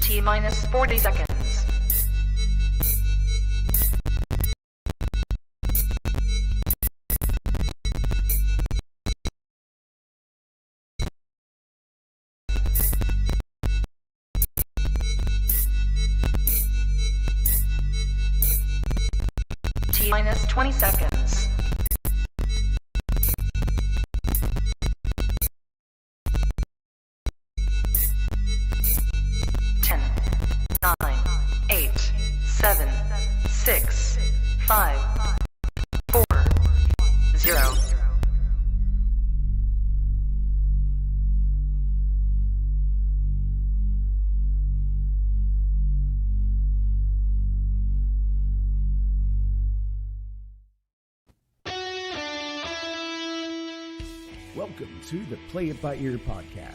T minus 40 seconds. T minus 20 seconds. 10, 9, 8, 7, 6, 5, 4, 0. Welcome to the Play It By Ear podcast.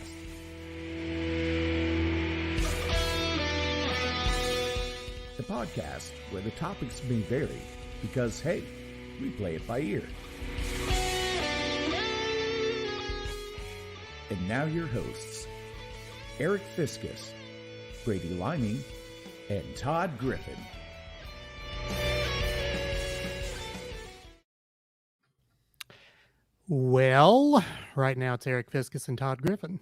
The podcast where the topics may vary because, hey, we play it by ear. And now your hosts, Eric Fiskus, Brady Liming, and Todd Griffin. Well, right now it's Eric Fiskus and Todd Griffin.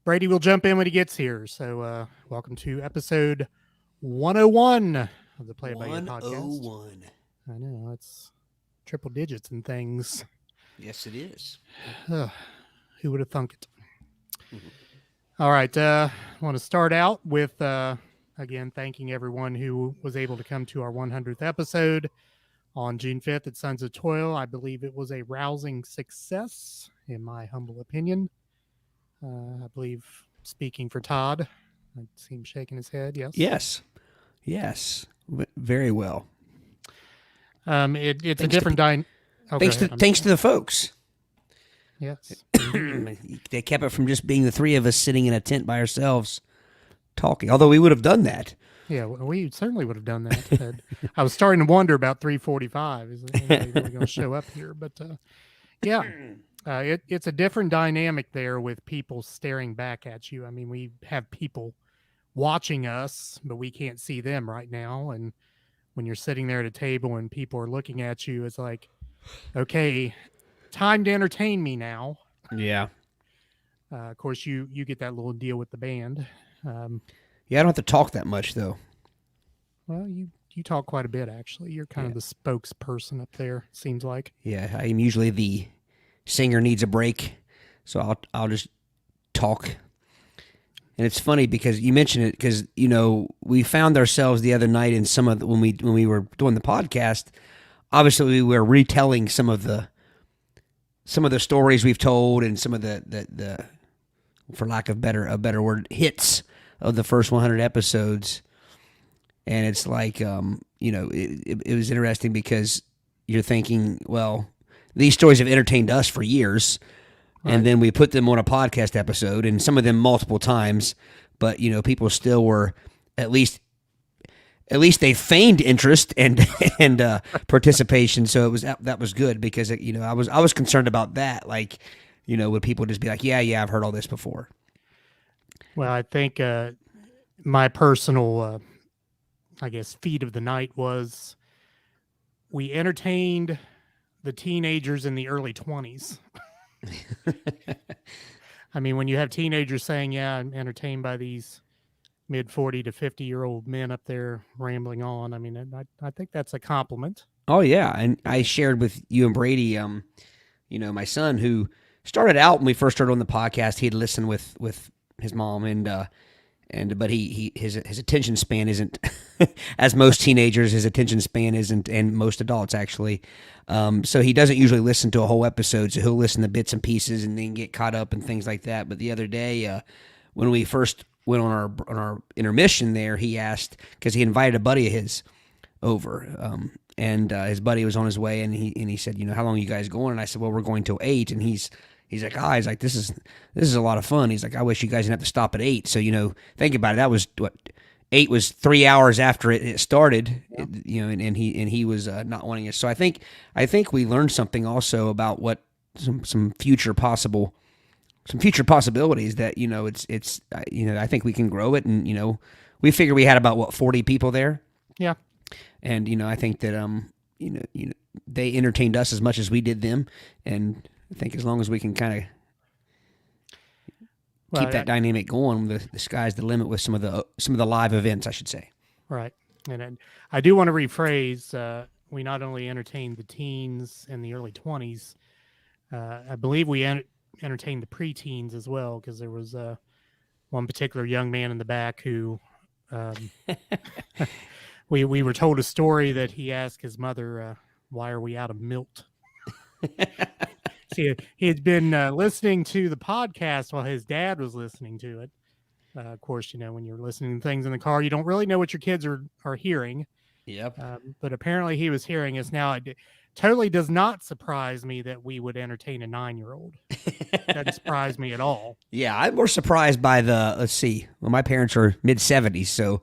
Brady will jump in when he gets here. So welcome to episode 101 of the Play It By Ear podcast. 101. I know, it's triple digits and things. Yes, it is. Who would have thunk it? Mm-hmm. All right. I want to start out with, again, thanking everyone who was able to come to our 100th episode on June 5th at Sons of Toil. I believe it was a rousing success, in my humble opinion. I believe, speaking for Todd, I see him shaking his head. Yes. Yes. Very well. It's a different Thanks to the folks. Yes. They kept it from just being the three of us sitting in a tent by ourselves talking. Although we would have done that. Yeah, we certainly would have done that. I was starting to wonder about 345. Is anybody really going to show up here? But it's a different dynamic there with people staring back at you. I mean, we have people watching us, but we can't see them right now. And when you're sitting there at a table and people are looking at you, it's like, okay, time to entertain me now. Yeah. Of course, you get that little deal with the band. Yeah, I don't have to talk that much, though. Well, you talk quite a bit, actually. You're kind of the spokesperson up there, seems like. Yeah, I am usually the singer needs a break, so I'll just talk. And it's funny because you mentioned it because, we found ourselves the other night in some of when we were doing the podcast, obviously we were retelling some of the stories we've told and some of the for lack of a better word, hits of the first 100 episodes. And it's like, it was interesting because you're thinking, well, these stories have entertained us for years. Right. And then we put them on a podcast episode and some of them multiple times, but, people still were at least they feigned interest and participation. So that was good because, I was concerned about that. Like, would people just be like, yeah, I've heard all this before. Well, I think my personal, feat of the night was we entertained the teenagers in the early 20s. I mean, when you have teenagers saying, yeah, I'm entertained by these mid 40 to 50-year-old men up there rambling on, I mean, I think that's a compliment. Oh, yeah. And I shared with you and Brady, my son who started out when we first started on the podcast, he'd listen with his mom but his attention span isn't as most teenagers, his attention span isn't, and most adults actually. So he doesn't usually listen to a whole episode. So he'll listen to bits and pieces and then get caught up and things like that. But the other day, when we first went on our intermission there, he asked, because he invited a buddy of his over, and his buddy was on his way, and he said, how long are you guys going? And I said, well, we're going till 8. And he's like, this is a lot of fun. He's like, I wish you guys didn't have to stop at 8. So, think about it. That was 8 was 3 hours after it started, yeah. And he was not wanting it. So I think we learned something also about what some future possible some future possibilities that it's I think we can grow it, and we figure we had about 40 people there, Yeah. and I think that they entertained us as much as we did them, and I think as long as we can kind of keep that dynamic going, the sky's the limit with some of the live events, I should say. Right. And I do want to rephrase. We not only entertained the teens and the early 20s, I believe we entertained the preteens as well, because there was one particular young man in the back who we were told a story that he asked his mother, why are we out of milk? See, he had been listening to the podcast while his dad was listening to it. Of course, when you're listening to things in the car, you don't really know what your kids are hearing. Yep. But apparently he was hearing us. Now, it totally does not surprise me that we would entertain a 9-year-old. Doesn't surprise me at all. Yeah, I'm more surprised by let's see. Well, my parents are mid-70s, so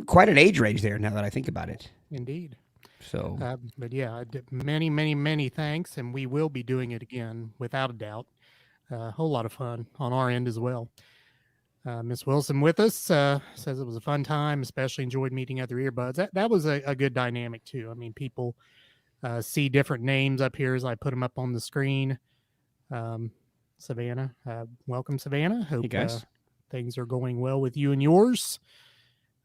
quite an age range there now that I think about it. Indeed. So, but yeah, many, many, many thanks, and we will be doing it again without a doubt. A whole lot of fun on our end as well. Miss Wilson with us says it was a fun time, especially enjoyed meeting other earbuds. That was a good dynamic too. I mean, people see different names up here as I put them up on the screen. Savannah, welcome, Savannah. Hope hey guys. Things are going well with you and yours.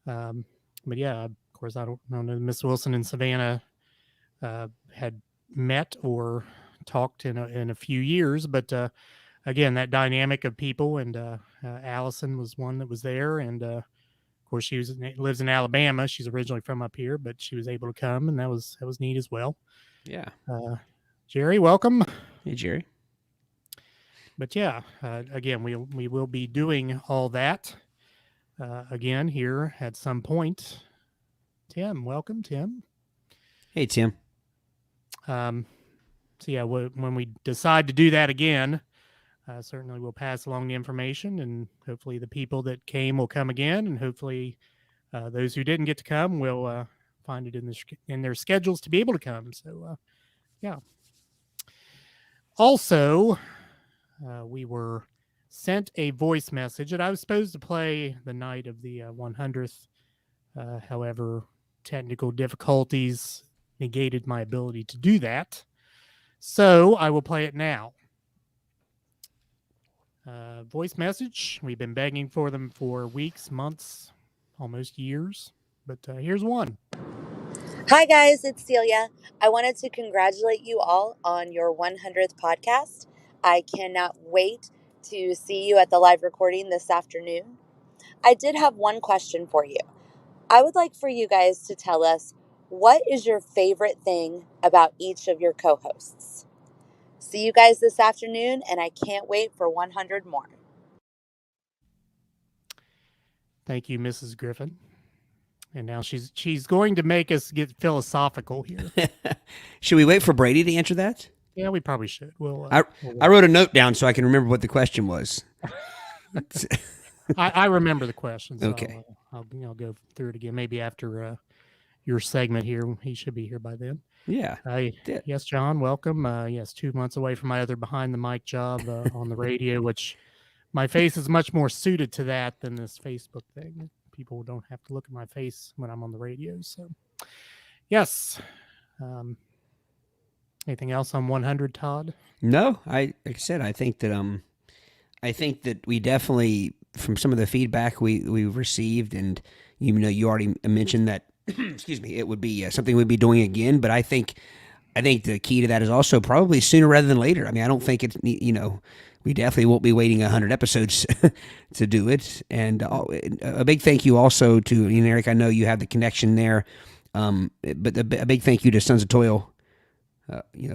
But yeah, of course, I don't know Miss Wilson and Savannah had met or talked in a few years, but again, that dynamic of people, and Allison was one that was there, and of course she lives in Alabama. She's originally from up here, but she was able to come, and that was neat as well. Yeah. Jerry, welcome. Hey, Jerry. But yeah, again, we will be doing all that again here at some point. Tim, welcome, Tim. Hey, Tim. So yeah, when we decide to do that again, certainly we'll pass along the information, and hopefully the people that came will come again, and hopefully those who didn't get to come will find it in their schedules to be able to come. So yeah. Also, we were sent a voice message that I was supposed to play the night of the 100th. However, technical difficulties negated my ability to do that. So I will play it now. Voice message. We've been begging for them for weeks, months, almost years. But here's one. Hi, guys. It's Celia. I wanted to congratulate you all on your 100th podcast. I cannot wait to see you at the live recording this afternoon. I did have one question for you. I would like for you guys to tell us, what is your favorite thing about each of your co-hosts? See you guys this afternoon, and I can't wait for 100 more. Thank you, Mrs. Griffin. And now she's going to make us get philosophical here. Should we wait for Brady to answer that? Yeah, we probably should. I wrote a note down so I can remember what the question was. I remember the question. So Okay. I'll go through it again. Maybe after your segment here. He should be here by then. Yeah. Yes, John, welcome. Yes, 2 months away from my other behind the mic job on the radio, which my face is much more suited to that than this Facebook thing. People don't have to look at my face when I'm on the radio. So, yes. Anything else on 100, Todd? No, like I said, I think that we definitely, from some of the feedback we received, and you already mentioned that, excuse me, it would be something we'd be doing again. But I think the key to that is also probably sooner rather than later. I mean, I don't think it's, we definitely won't be waiting 100 episodes to do it. And a big thank you also to Eric. I know you have the connection there, but a big thank you to Sons of Toil,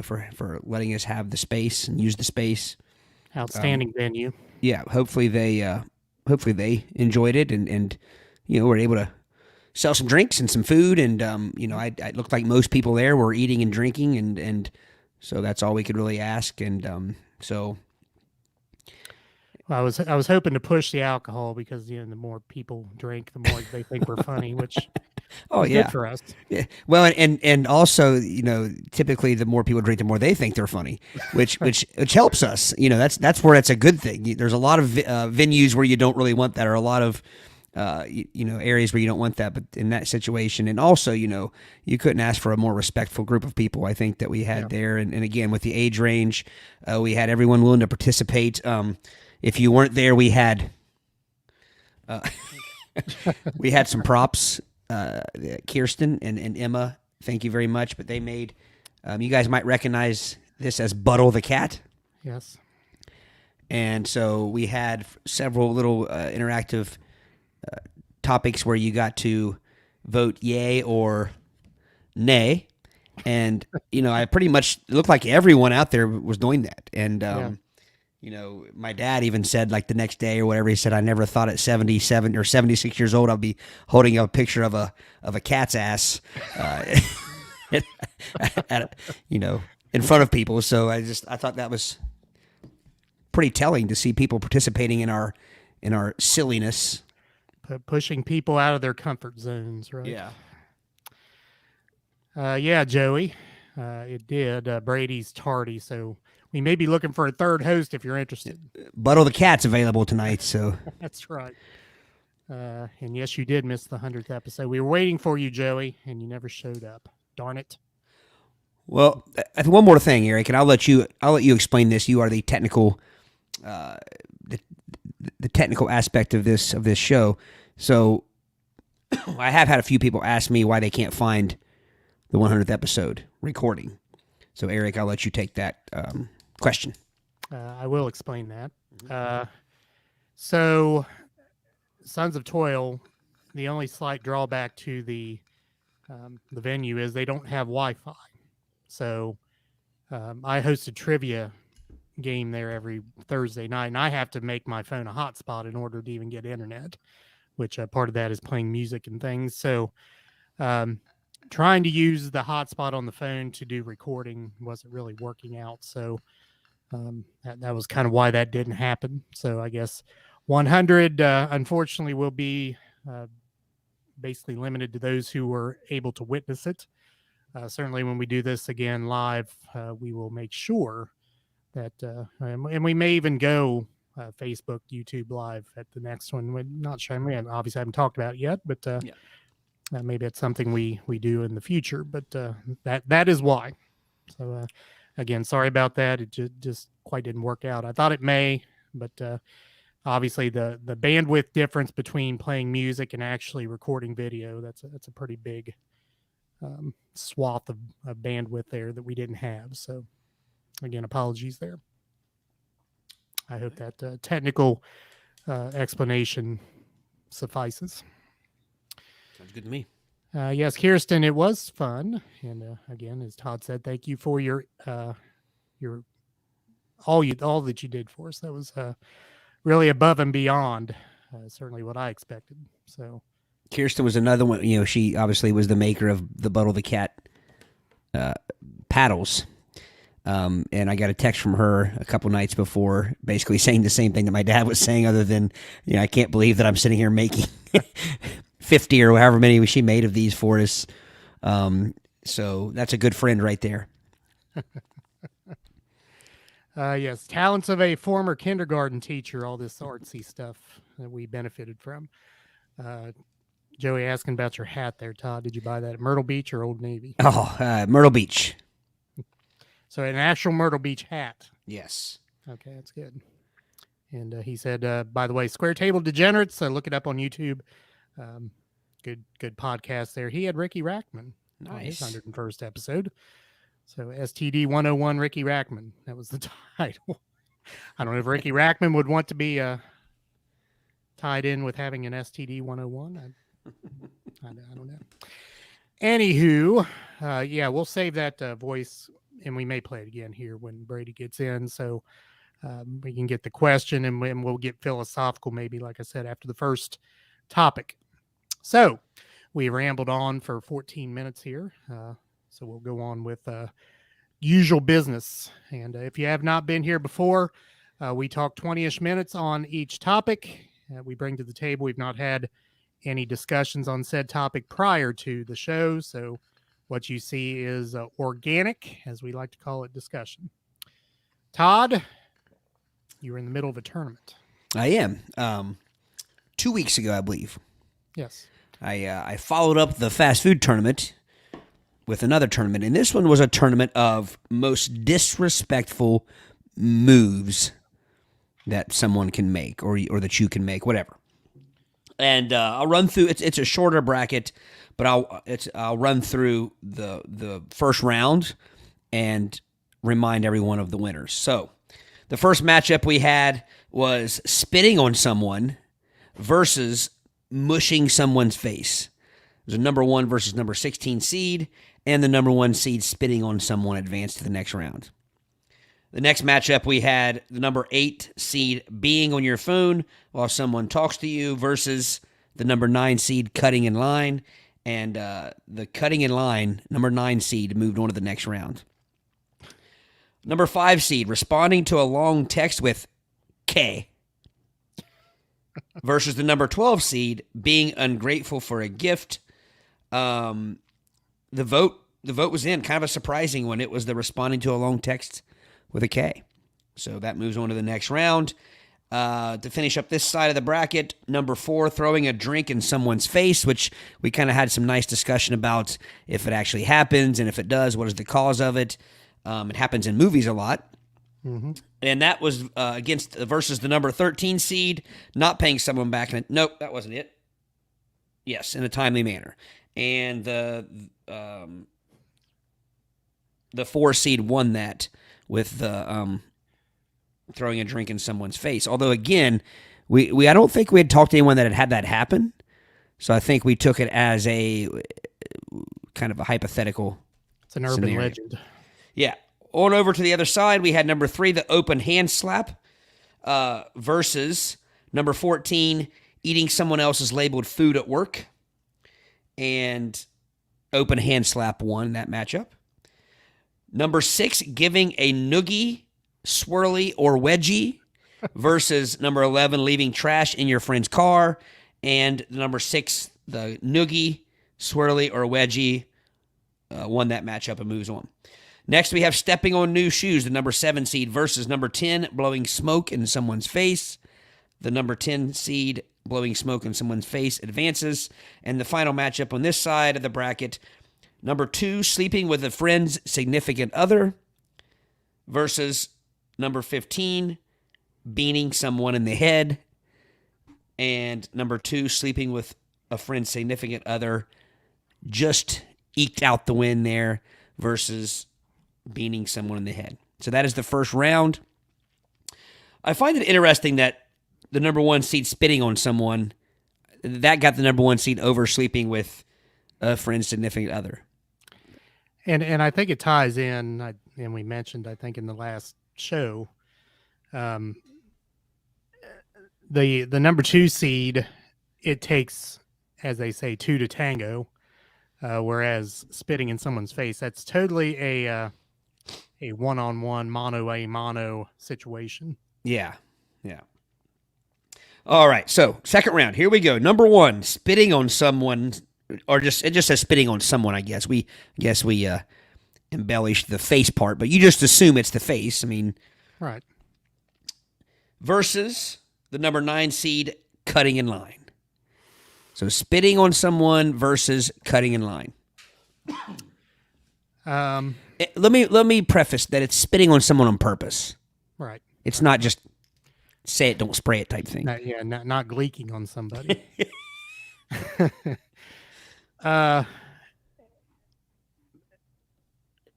for letting us have the space and use the space. Outstanding venue. Yeah, hopefully they enjoyed it, and were able to sell some drinks and some food, and it looked like most people there were eating and drinking, and so that's all we could really ask, and so. Well, I was hoping to push the alcohol because the more people drink, the more they think we're funny, which Oh Good yeah. for us. Yeah. Well, and also, typically the more people drink, the more they think they're funny, which helps us. That's where it's a good thing. There's a lot of venues where you don't really want that, or a lot of areas where you don't want that. But in that situation, and also, you couldn't ask for a more respectful group of people. I think that we had there, and again with the age range, we had everyone willing to participate. If you weren't there, we had we had some props. Kirsten and Emma, thank you very much. But they made, you guys might recognize this as Buttle the Cat. Yes. And so we had several little interactive topics where you got to vote yay or nay. And, I pretty much looked like everyone out there was doing that. And, my dad even said, like, the next day or whatever, he said, I never thought at 77 or 76 years old I'd be holding a picture of a cat's ass, in front of people. So I thought that was pretty telling to see people participating in our silliness. Pushing people out of their comfort zones, right? Yeah. Yeah, Joey, it did. Brady's tardy, so we may be looking for a third host if you're interested. Buttle the Cat's available tonight, so. That's right. And yes, you did miss the 100th episode. We were waiting for you, Joey, and you never showed up. Darn it. Well, one more thing, Eric, and I'll let you explain this. You are the technical, the technical aspect of this show. So, I have had a few people ask me why they can't find the 100th episode recording. So, Eric, I'll let you take that question. I will explain that. So, Sons of Toil, the only slight drawback to the venue is they don't have Wi-Fi. So, I host a trivia game there every Thursday night, and I have to make my phone a hotspot in order to even get internet, which part of that is playing music and things. So, trying to use the hotspot on the phone to do recording wasn't really working out. So that was kind of why that didn't happen. So I guess 100, unfortunately, will be basically limited to those who were able to witness it. Certainly when we do this again live, we will make sure that, and we may even go Facebook, YouTube live at the next one. We're not sure. I mean, obviously I haven't talked about it yet, but maybe it's something we do in the future, but that is why. So again, sorry about that. It just quite didn't work out. I thought it may, but obviously the bandwidth difference between playing music and actually recording video, that's a pretty big swath of bandwidth there that we didn't have. So again, apologies there. I hope that technical explanation suffices. Sounds good to me. Yes, Kirsten, it was fun, and again, as Todd said, thank you for your all that you did for us. That was really above and beyond certainly what I expected. So, Kirsten was another one. She obviously was the maker of the Buttle the Cat paddles. And I got a text from her a couple nights before basically saying the same thing that my dad was saying, other than, I can't believe that I'm sitting here making 50 or however many she made of these for us. So that's a good friend right there. Yes, talents of a former kindergarten teacher, all this artsy stuff that we benefited from. Joey asking about your hat there, Todd. Did you buy that at Myrtle Beach or Old Navy? Oh, Myrtle Beach. So an actual Myrtle Beach hat. Yes. Okay, that's good. And he said, by the way, Square Table Degenerates, look it up on YouTube. Good podcast there. He had Ricky Rackman. Nice. His 101st episode. So STD 101 Ricky Rackman. That was the title. I don't know if Ricky Rackman would want to be tied in with having an STD 101. I don't know. Anywho, we'll save that voice, and we may play it again here when Brady gets in. So we can get the question, and we'll get philosophical maybe, like I said, after the first topic. So we rambled on for 14 minutes here. So we'll go on with usual business. And if you have not been here before, we talk 20-ish minutes on each topic we bring to the table. We've not had any discussions on said topic prior to the show. So what you see is organic, as we like to call it, discussion. Todd, you were in the middle of a tournament. I am. 2 weeks ago, I believe, Yes. I followed up the fast food tournament with another tournament, and this one was a tournament of most disrespectful moves that someone can make, or that you can make, whatever. And I'll run through. It's a shorter bracket, but I'll run through the first round and remind everyone of the winners. So, the first matchup we had was spitting on someone versus mushing someone's face. There's a number 1 versus number 16 seed, and the number 1 seed spitting on someone advanced to the next round. The next matchup we had the number 8 seed being on your phone while someone talks to you versus the number 9 seed cutting in line, and the cutting in line number 9 seed moved on to the next round. Number 5 seed responding to a long text with K versus the number 12 seed being ungrateful for a gift. The vote was in, kind of a surprising one. It was the responding to a long text with a K. So that moves on to the next round. To finish up this side of the bracket, number 4, throwing a drink in someone's face, which we kind of had some nice discussion about if it actually happens, and if it does, what is the cause of it. It happens in movies a lot. Mm-hmm. And that was versus the number 13 seed, not paying someone back. Nope, that wasn't it. Yes, in a timely manner. And the 4 seed won that with the throwing a drink in someone's face. Although, again, we I don't think we had talked to anyone that had that happen. So I think we took it as a kind of a hypothetical. It's an urban scenario. legend. Yeah. On over to the other side, we had number 3, the open hand slap, versus number 14, eating someone else's labeled food at work. And open hand slap won that matchup. Number 6, giving a noogie, swirly, or wedgie, versus number 11, leaving trash in your friend's car. And number 6, the noogie, swirly, or wedgie, won that matchup and moves on. Next, we have stepping on new shoes, the number 7 seed versus number 10, blowing smoke in someone's face. The number 10 seed blowing smoke in someone's face advances. And the final matchup on this side of the bracket, number 2, sleeping with a friend's significant other versus number 15, beaning someone in the head. And number 2, sleeping with a friend's significant other, just eked out the win there versus beaning someone in the head. So that is the first round. I find it interesting that the number 1 seed spitting on someone, that got the number 1 seed over sleeping with a friend's significant other. And I think it ties in, and we mentioned, I think, in the last show, the number 2 seed, it takes, as they say, 2 to tango, whereas spitting in someone's face, that's totally a one-on-one, mono situation. Yeah. All right, so second round. Here we go. Number 1, spitting on someone, or it just says spitting on someone. I guess we embellished the face part, but you just assume it's the face. I mean, Right. Versus the number 9 seed cutting in line. So spitting on someone versus cutting in line. Let me preface that it's spitting on someone on purpose. Right. It's not just say it, don't spray it type thing. Not gleeking on somebody.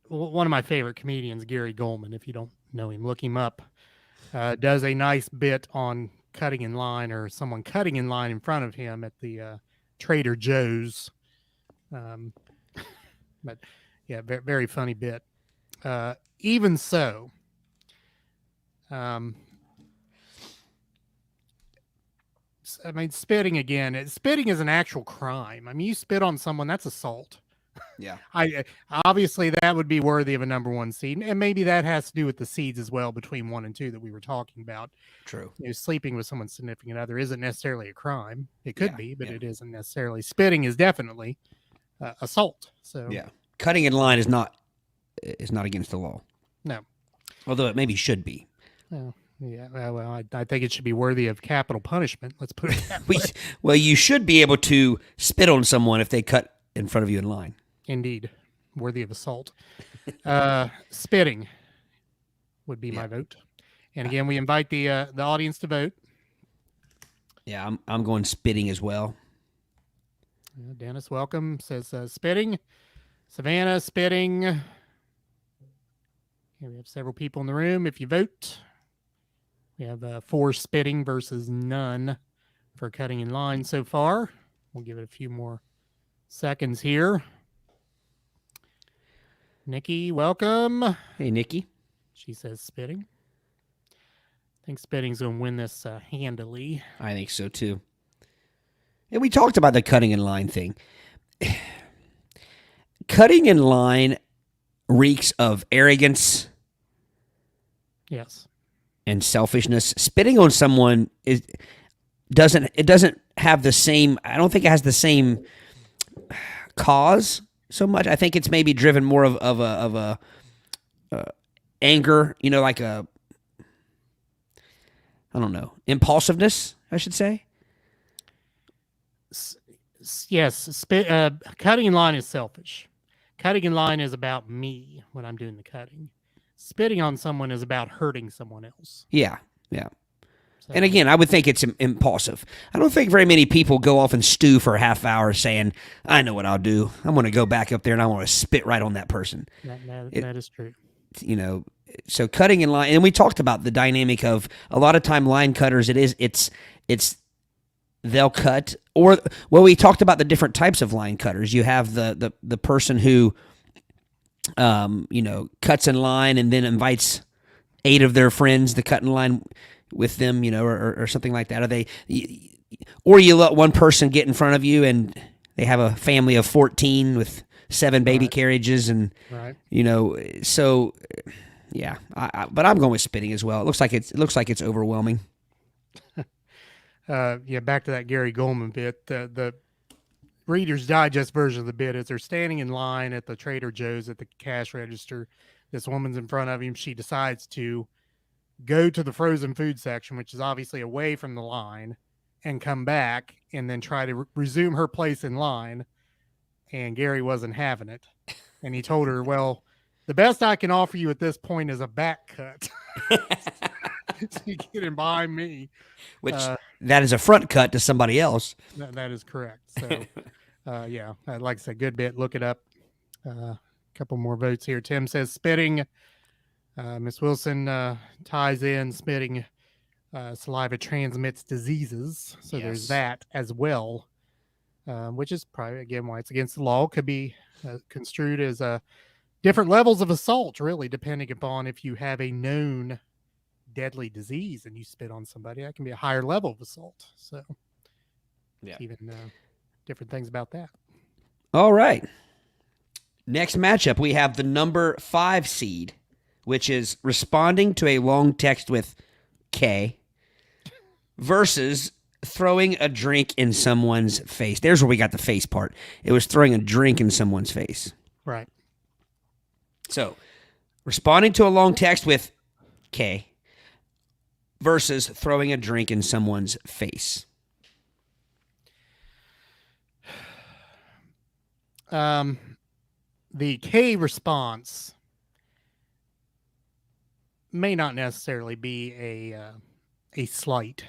One of my favorite comedians, Gary Goldman, if you don't know him, look him up, does a nice bit on cutting in line, or someone cutting in line in front of him at the Trader Joe's. But yeah, very, very funny bit. Even so, I mean, spitting again. Spitting is an actual crime. I mean, you spit on someone, that's assault. Yeah. I obviously that would be worthy of a number one seed, and maybe that has to do with the seeds as well between 1 and 2 that we were talking about. True. Sleeping with someone's significant other isn't necessarily a crime. It could Yeah, be, but yeah. it isn't necessarily. Spitting is definitely assault. So Yeah. Cutting in line is not against the law. no. Although it maybe should be. Well, yeah. Well, I think it should be worthy of capital punishment. Let's put it that We, way. well, you should be able to spit on someone if they cut in front of you in line. Indeed, worthy of assault. Spitting would be my vote. And again, we invite the audience to vote. Yeah, I'm going spitting as well. Dennis, welcome. Says spitting. Savannah, spitting. Here we have several people in the room. If you vote, we have 4 spitting versus none for cutting in line so far. We'll give it a few more seconds here. Nikki, welcome. Hey, Nikki. She says spitting. I think spitting's going to win this handily. I think so too. And we talked about the cutting in line thing. Cutting in line reeks of arrogance Yes. and selfishness. Spitting on someone doesn't have the same. I don't think it has the same cause so much. I think it's maybe driven more of a anger. You know, like a I don't know, impulsiveness. I should say. Yes. Cutting in line is selfish. Cutting in line is about me when I'm doing the cutting. Spitting on someone is about hurting someone else. Yeah, yeah. So, And again, I would think it's impulsive. I don't think very many people go off and stew for a half hour saying, I know what I'll do. I'm going to go back up there and I want to spit right on that person. that is true. You know, so cutting in line, and we talked about the dynamic of a lot of time line cutters, it's they'll cut, or, well, we talked about the different types of line cutters. You have the person who, cuts in line and then invites 8 of their friends to cut in line with them, or something like that. Or you let one person get in front of you and they have a family of 14 with 7 baby carriages, and Right. so yeah. But I'm going with spitting as well. It looks like it's overwhelming. Back to that Gary Goldman bit. The Reader's Digest version of the bit is they're standing in line at the Trader Joe's at the cash register. This woman's in front of him. She decides to go to the frozen food section, which is obviously away from the line, and come back and then try to resume her place in line. And Gary wasn't having it. And he told her, well, the best I can offer you at this point is a back cut. So you get in behind me. Which that is a front cut to somebody else. That is correct. So, like I said, good bit. Look it up. A couple more votes here. Tim says spitting. Miss Wilson ties in spitting. Saliva transmits diseases. So Yes. there's that as well, which is probably, again, why it's against the law. Could be construed as different levels of assault, really, depending upon if you have a known deadly disease and you spit on somebody. That can be a higher level of assault. So Yeah. even different things about that. All right. Next matchup, we have the number 5 seed, which is responding to a long text with K versus throwing a drink in someone's face. There's where we got the face part. It was throwing a drink in someone's face. Right. So, responding to a long text with K versus throwing a drink in someone's face. The K response may not necessarily be a slight.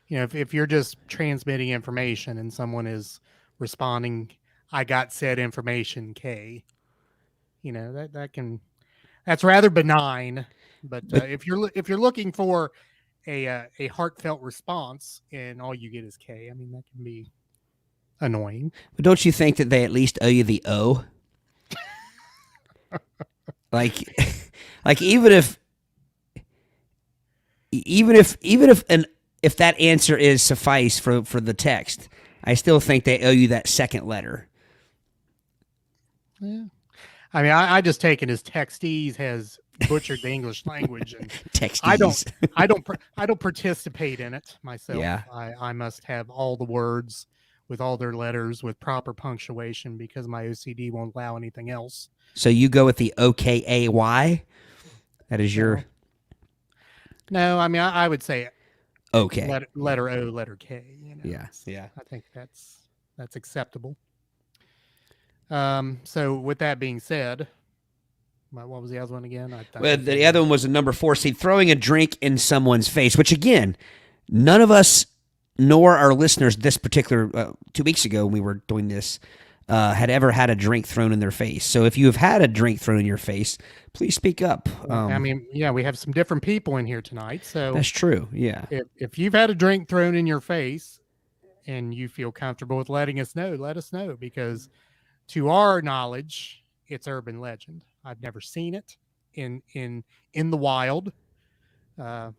If you're just transmitting information and someone is responding, I got said information, K. That's rather benign. But if you're looking for a heartfelt response and all you get is K, I mean, that can be annoying. But don't you think that they at least owe you the O? like even if that answer is suffice for the text, I still think they owe you that second letter. Yeah. I mean, I just take it as Texties has butchered the English language, and Texties. I don't participate in it myself. Yeah. I must have all the words with all their letters with proper punctuation because my OCD won't allow anything else. So you go with the OKAY? That is your No, I mean I would say okay. letter O, letter K. Yeah. Yeah. I think that's acceptable. So with that being said, what was the other one again? Well, the other one was a number 4. See, throwing a drink in someone's face, which again, none of us nor our listeners this particular 2 weeks ago when we were doing this had ever had a drink thrown in their face. So if you have had a drink thrown in your face, please speak up. I mean, yeah, we have some different people in here tonight. So that's true. Yeah. If you've had a drink thrown in your face and you feel comfortable with letting us know, let us know, because to our knowledge, it's urban legend. I've never seen it in the wild. I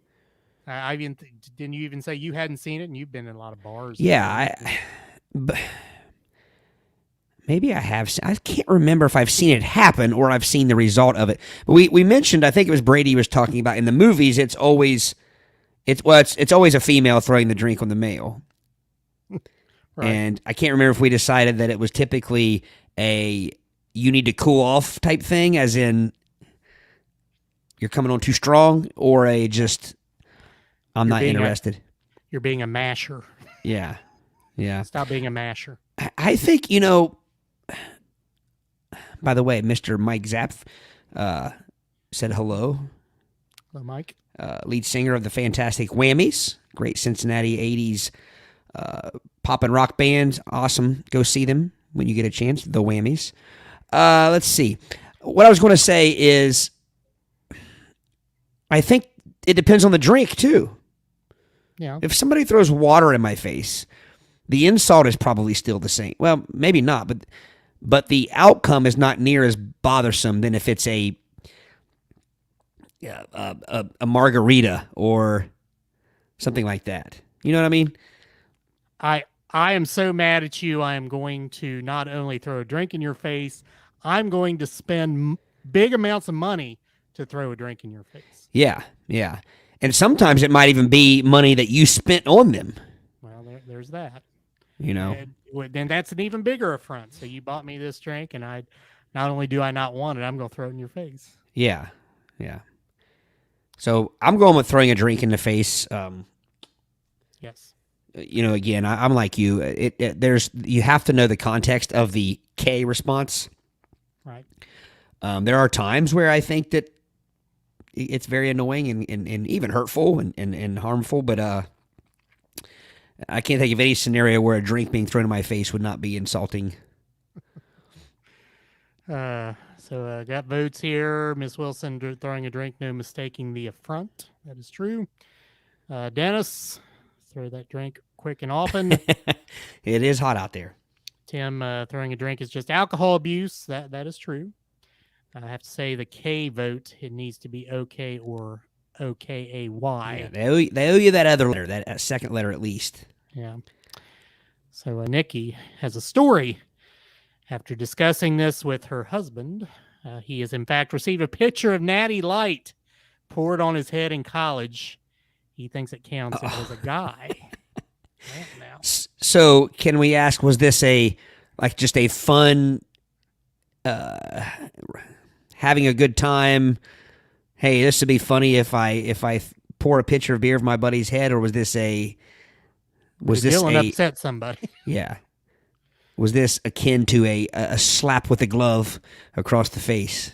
even didn't you even say you hadn't seen it, and you've been in a lot of bars? Yeah, but maybe I have. I can't remember if I've seen it happen or I've seen the result of it. But we mentioned, I think it was Brady was talking about in the movies. It's always a female throwing the drink on the male. Right. And I can't remember if we decided that it was typically a you need to cool off type thing, as in you're coming on too strong, or a just I'm not interested. You're being a masher. Yeah. Yeah. Stop being a masher. I think, by the way, Mr. Mike Zapf said hello. Hello, Mike. Lead singer of the fantastic Whammies, great Cincinnati 80s pop and rock band. Awesome. Go see them when you get a chance, the Whammies. Let's see. What I was going to say is I think it depends on the drink, too. Yeah. If somebody throws water in my face, the insult is probably still the same. Well, maybe not, but the outcome is not near as bothersome than if it's a margarita or something like that. You know what I mean? I am so mad at you. I am going to not only throw a drink in your face, I'm going to spend big amounts of money to throw a drink in your face. Yeah, yeah. And sometimes it might even be money that you spent on them. Well, there's that. And then that's an even bigger affront. So you bought me this drink, and not only do I not want it, I'm going to throw it in your face. Yeah, yeah. So I'm going with throwing a drink in the face. Yes. Again, I'm like you. You have to know the context of the K response. Right. There are times where I think that it's very annoying and even hurtful and harmful, but I can't think of any scenario where a drink being thrown in my face would not be insulting. So got votes here. Miss Wilson throwing a drink, no mistaking the affront. That is true. Dennis, throw that drink quick and often. It is hot out there. Tim, throwing a drink is just alcohol abuse. That is true. I have to say the K vote, it needs to be OK or OKAY. Yeah, they owe you that other letter, that second letter at least. Yeah. So Nikki has a story. After discussing this with her husband, he has in fact received a picture of Natty Light poured on his head in college. He thinks it counts as a guy. So can we ask, was this just a fun, having a good time? Hey, this would be funny if I pour a pitcher of beer of my buddy's head, or was this Dylan upset somebody? Yeah. Was this akin to a slap with a glove across the face?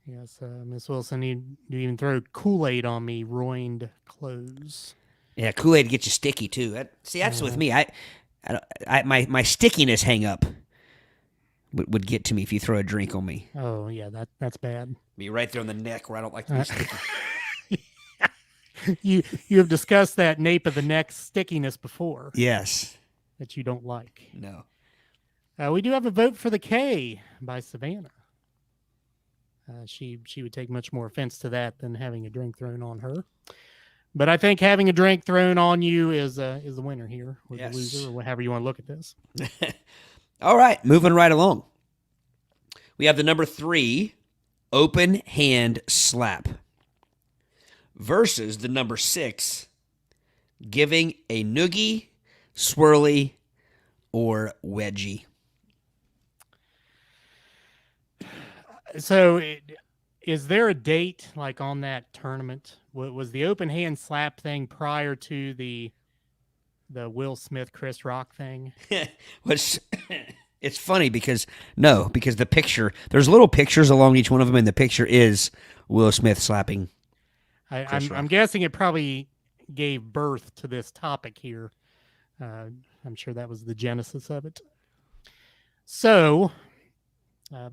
Yes, Miss Wilson, you even throw Kool-Aid on me, ruined clothes. Yeah, Kool-Aid gets you sticky too. That's with me. My stickiness hang up would get to me if you throw a drink on me. Oh yeah, that's bad. Be right there on the neck where I don't like to be sticky. You have discussed that nape of the neck stickiness before. Yes. That you don't like. No. We do have a vote for the K by Savannah. She would take much more offense to that than having a drink thrown on her. But I think having a drink thrown on you is the winner here, or the loser, or however you want to look at this. All right, moving right along. We have the number 3, open hand slap, versus the number 6, giving a noogie, swirly, or wedgie. So, is there a date like on that tournament? Was the open hand slap thing prior to the Will Smith Chris Rock thing? Which it's funny because the picture, there's little pictures along each one of them, and the picture is Will Smith slapping. I'm guessing it probably gave birth to this topic here. I'm sure that was the genesis of it. So,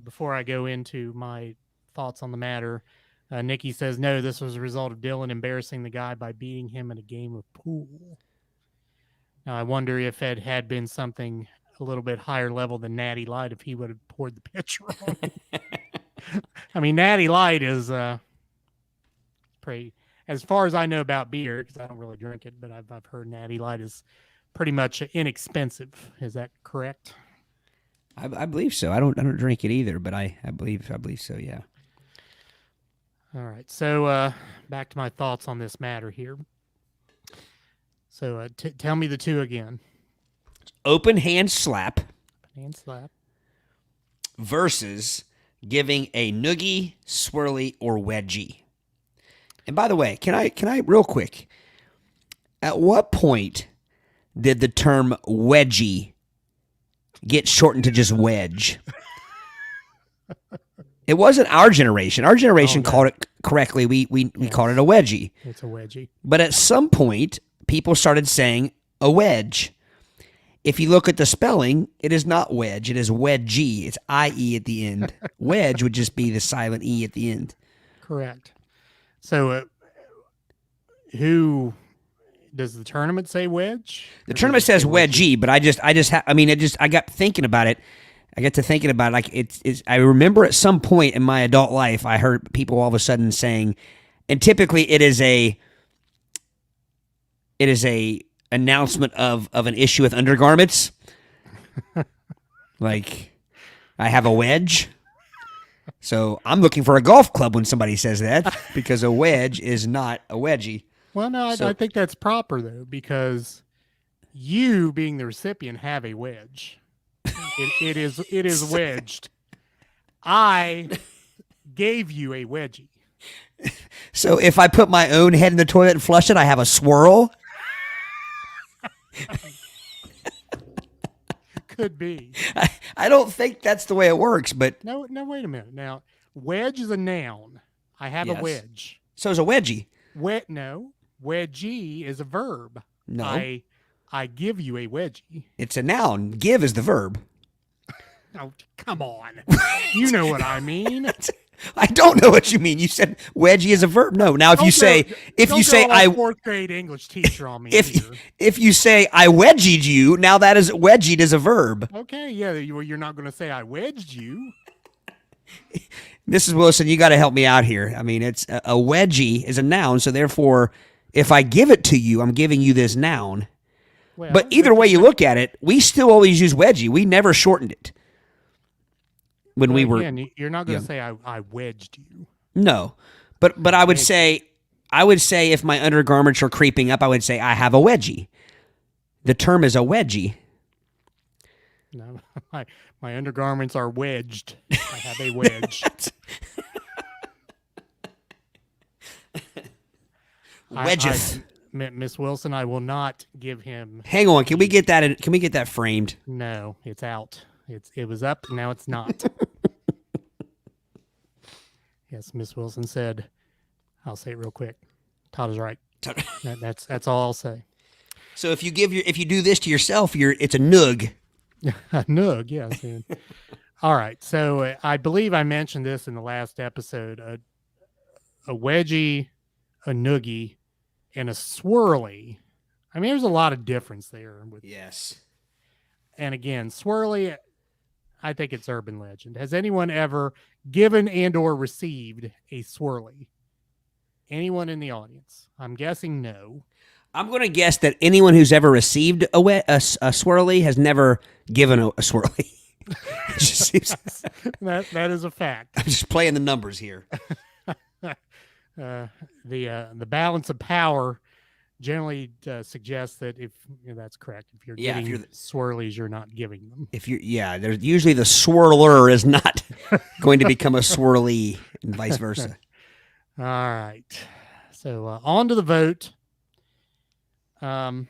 before I go into my thoughts on the matter, Nikki says, no, this was a result of Dylan embarrassing the guy by beating him in a game of pool. Now, I wonder if it had been something a little bit higher level than Natty Light, if he would have poured the pitcher on him. I mean, Natty Light is pretty, as far as I know about beer, because I don't really drink it, but I've heard Natty Light is pretty much inexpensive. Is that correct? I believe so. I don't drink it either, but I believe so. Yeah. All right. So back to my thoughts on this matter here. So tell me the two again. Open hand slap Hand slap. versus giving a noogie, swirly, or wedgie. And by the way, can I real quick? At what point did the term wedgie get shortened to just wedge? It wasn't our generation. Our generation called it correctly. We called it a wedgie. It's a wedgie. But at some point, people started saying a wedge. If you look at the spelling, it is not wedge. It is wedgie. It's IE at the end. Wedge would just be the silent E at the end. Correct. So who does the tournament say wedge? The tournament says wedgie, but I got thinking about it. I got to thinking about it. Like it's. I remember at some point in my adult life, I heard people all of a sudden saying, and typically it is a announcement of an issue with undergarments. Like, I have a wedge. So I'm looking for a golf club when somebody says that, because a wedge is not a wedgie. Well, no, I think that's proper though, because you, being the recipient, have a wedge. It is wedged. I gave you a wedgie. So if I put my own head in the toilet and flush it, I have a swirl. Could be. I don't think that's the way it works, but No, wait a minute. Now, wedge is a noun. I have a Yes. wedge. so is a wedgie. No, wedgie is a verb. No. I give you a wedgie. It's a noun. Give is the verb. Oh, come on. You know what I mean. I don't know what you mean. You said wedgie is a verb. No. Now, if you say fourth grade English teacher on me. here. if you say I wedgied you, now that is wedgied is a verb. Okay, yeah, you're not going to say I wedged you. Mrs. Wilson, you got to help me out here. I mean, it's a wedgie is a noun, so therefore, if I give it to you, I'm giving you this noun. Well, But either way you look at it, we still always use wedgie. We never shortened it when we were. Again, you're not going to say I wedged you. No, but I would say if my undergarments are creeping up, I would say I have a wedgie. The term is a wedgie. No, my undergarments are wedged. I have a wedge. Wedgeth. Miss Wilson, I will not give him. Hang on, can we get that? Can we get that framed? No, it's out. It was up. Now it's not. Yes, Miss Wilson said. I'll say it real quick. Todd is right. That's all I'll say. So if you do this to yourself, it's a noog. A noog, yes. All right. So I believe I mentioned this in the last episode. A wedgie, a noogie, and a swirly. I mean, there's a lot of difference there. Yes. And again, swirly, I think it's urban legend. Has anyone ever given and or received a swirly? Anyone in the audience? I'm guessing no. I'm going to guess that anyone who's ever received a swirly has never given a swirly. It just seems, that is a fact. I'm just playing the numbers here. The balance of power generally suggests that if that's correct, if you're Yeah, if getting you're the- swirlies, you're not giving them. There's usually the swirler is not going to become a swirly and vice versa. All right. So on to the vote. I'm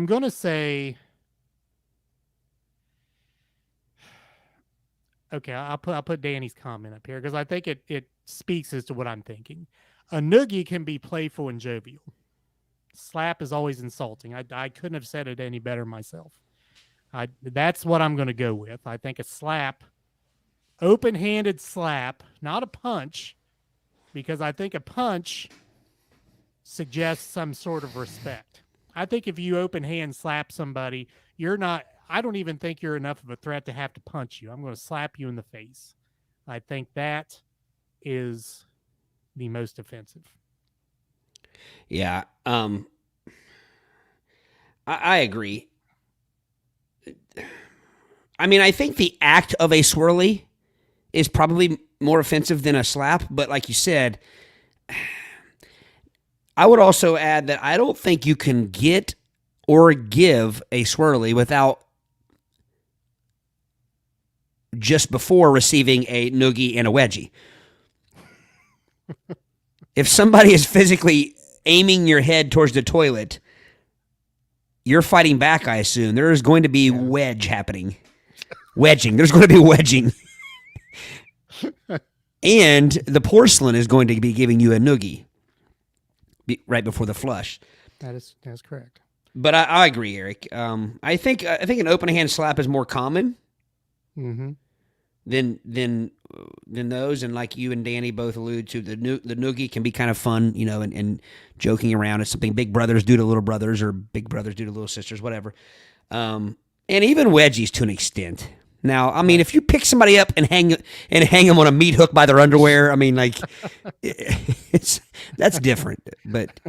going to say, okay, I'll put Danny's comment up here because I think it speaks as to what I'm thinking. A noogie can be playful and jovial. Slap is always insulting. I couldn't have said it any better myself. That's what I'm going to go with. I think a slap, open-handed slap, not a punch, because I think a punch suggests some sort of respect. I think if you open hand slap somebody, I don't even think you're enough of a threat to have to punch you. I'm going to slap you in the face. I think that is the most offensive. Yeah. I agree. I mean, I think the act of a swirly is probably more offensive than a slap, but like you said, I would also add that I don't think you can get or give a swirly without just before receiving a noogie and a wedgie. If somebody is physically aiming your head towards the toilet, you're fighting back, I assume. There is going to be wedging. There's going to be wedging. And the porcelain is going to be giving you a noogie right before the flush. That's correct. But I agree, Eric. I think an open hand slap is more common than those. And like you and Danny both allude to, the noogie can be kind of fun, and joking around. It's something big brothers do to little brothers, or big brothers do to little sisters, whatever. And even wedgies to an extent. Now, I mean, if you pick somebody up and hang them on a meat hook by their underwear, I mean, like, that's different. But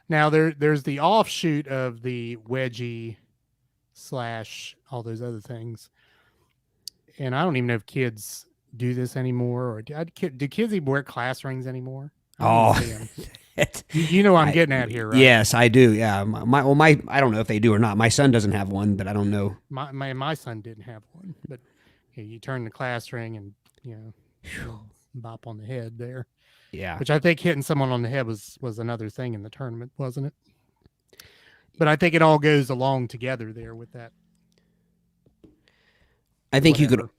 now there's the offshoot of the wedgie / all those other things, and I don't even know if kids do this anymore, or do kids even wear class rings anymore? You know what I'm getting at here, right? Yes, I do. Yeah, my I don't know if they do or not. My son doesn't have one, but I don't know. My son didn't have one, but you turn the class ring and bop on the head there. Yeah, which I think hitting someone on the head was another thing in the tournament, wasn't it? But I think it all goes along together there with that. I think you could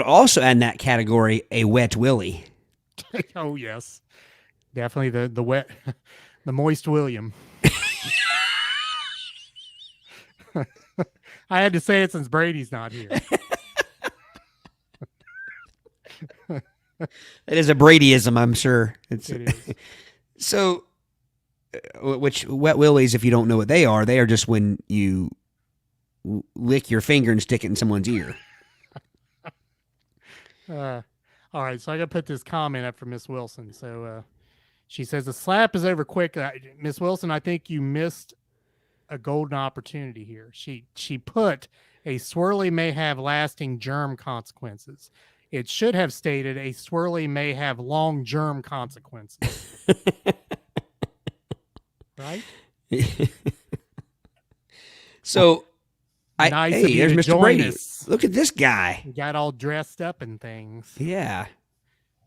also add in that category a wet willy. Oh yes. Definitely the wet, the moist William. I had to say it since Brady's not here. It is a Bradyism, I'm sure. It is. So, which wet willies, if you don't know what they are just when you lick your finger and stick it in someone's ear. All right, so I got to put this comment up for Miss Wilson. So, she says, the slap is over quick. Miss Wilson, I think you missed a golden opportunity here. She put, a swirly may have lasting germ consequences. It should have stated, a swirly may have long germ consequences. Right? So, nice hey, there's Mr. Brady. Us. Look at this guy. You got all dressed up and things. Yeah.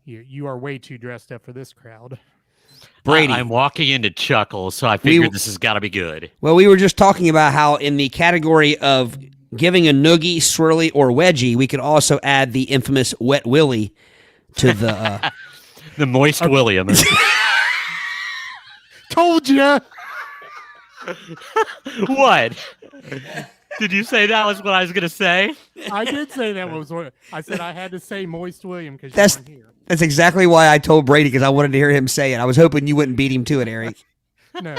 You are way too dressed up for this crowd. Brady. I'm walking into chuckles, so I figured this has got to be good. Well, we were just talking about how in the category of giving a noogie, swirly, or wedgie, we could also add the infamous wet willy to the... the moist William. Told you. What? Did you say that was what I was going to say? I did say that was what I said. I had to say moist William because you weren't here. That's exactly why I told Brady, because I wanted to hear him say it. I was hoping you wouldn't beat him to it, Eric. No,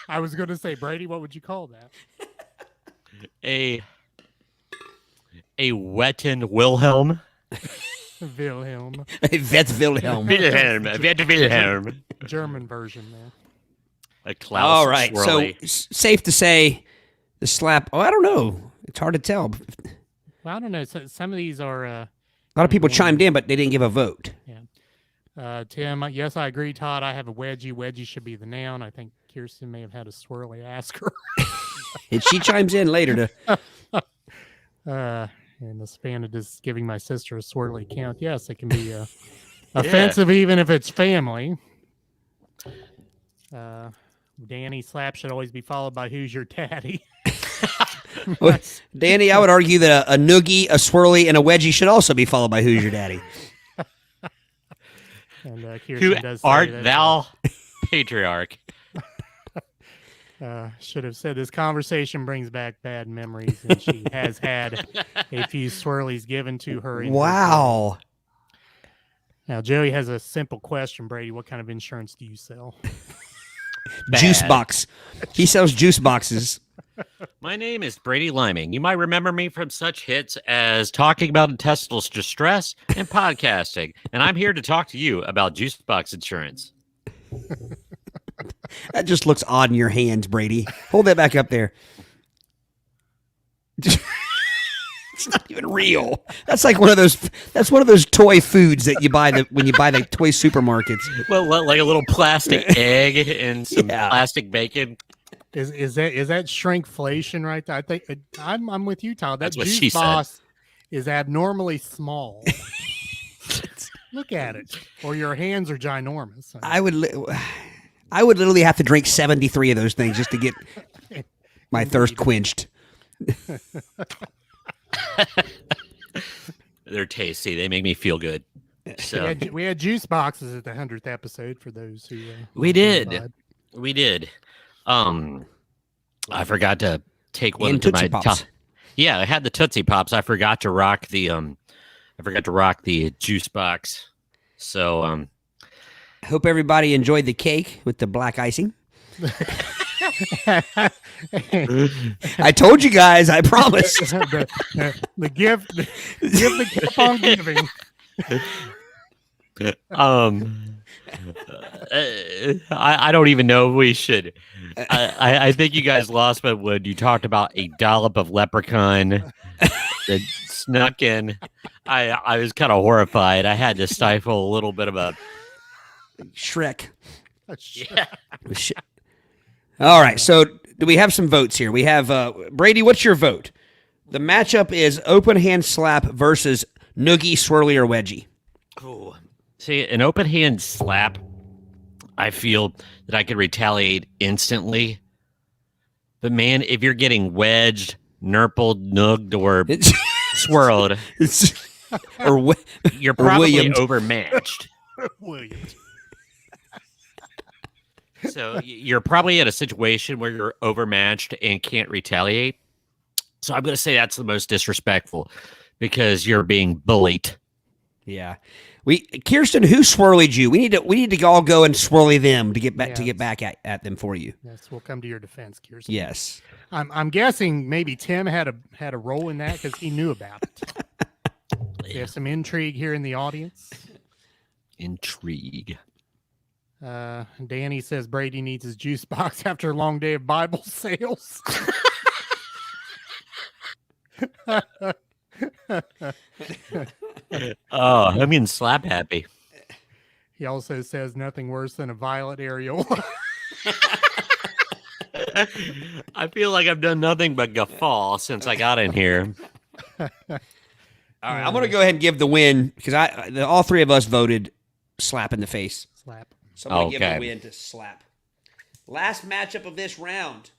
I was going to say, Brady, what would you call that? A wettened Wilhelm. Wilhelm. That's Wilhelm. Wilhelm. German version there. A Klaus All right. Swirly. So safe to say the slap. Oh, I don't know. It's hard to tell. Well, I don't know. So, some of these are. A lot of people chimed in, but they didn't give a vote. Tim, yes, I agree. Todd, I have a wedgie. Wedgie should be the noun. I think Kirsten may have had a swirly ask her. And she chimes in later to. And the span of just giving my sister a swirly count. Yes, it can be offensive even if it's family. Danny, slap should always be followed by who's your daddy. Well, Danny, I would argue that a noogie, a swirly, and a wedgie should also be followed by who's your daddy. And Who Kirsten does say art that, thou, patriarch? should have said this conversation brings back bad memories, and she has had a few swirlies given to her. in her Wow. day. Now, Joey has a simple question, Brady. What kind of insurance do you sell? Juice Bad. box. He sells juice boxes. My name is Brady Liming. You might remember me from such hits as talking about intestinal distress and podcasting. And I'm here to talk to you about juice box insurance. That just looks odd in your hands, Brady. Hold that back up there. It's not even real. That's like one of those. That's one of those toy foods that you buy when you buy the toy supermarkets. Well, like a little plastic egg and some Yeah. plastic bacon. Is that shrinkflation right there? I think I'm with you, Todd. That That's what juice she said. box is abnormally small. Look at it, or your hands are ginormous. I would literally have to drink 73 of those things just to get my thirst quenched. They're tasty. They make me feel good. So We had juice boxes at the 100th episode for those who. we did. We did. I forgot to take one And to my Tootsie Pops. Yeah, I had the Tootsie Pops. I forgot to rock the juice box. So I hope everybody enjoyed the cake with the black icing. I told you guys. I promised. the gift, give the keep on giving. I don't even know if we should. I think you guys lost, but when you talked about a dollop of leprechaun that snuck in, I was kind of horrified. I had to stifle a little bit of a Shrek. yeah. All right. So do we have some votes here? We have Brady. What's your vote? The matchup is open hand slap versus noogie, swirly, or wedgie. Oh, see, an open hand slap. I feel that I could retaliate instantly. But man, if you're getting wedged, nurpled, nugged, or swirled, or you're probably Williamed. overmatched. Williams. So you're probably at a situation where you're overmatched and can't retaliate. So I'm going to say that's the most disrespectful because you're being bullied. Yeah. Kirsten, who swirlied you? We need to all go and swirly them to get back at them for you. Yes, we'll come to your defense, Kirsten. Yes. I'm guessing maybe Tim had a role in that because he knew about it. We have some intrigue here in the audience. Intrigue. Danny says Brady needs his juice box after a long day of Bible sales. Oh, I'm getting slap happy. He also says nothing worse than a violet areola. I feel like I've done nothing but guffaw since I got in here. All right. I'm going to go ahead and give the win because all three of us voted slap in the face. Slap. So I'm going to give Okay. the win to slap. Last matchup of this round.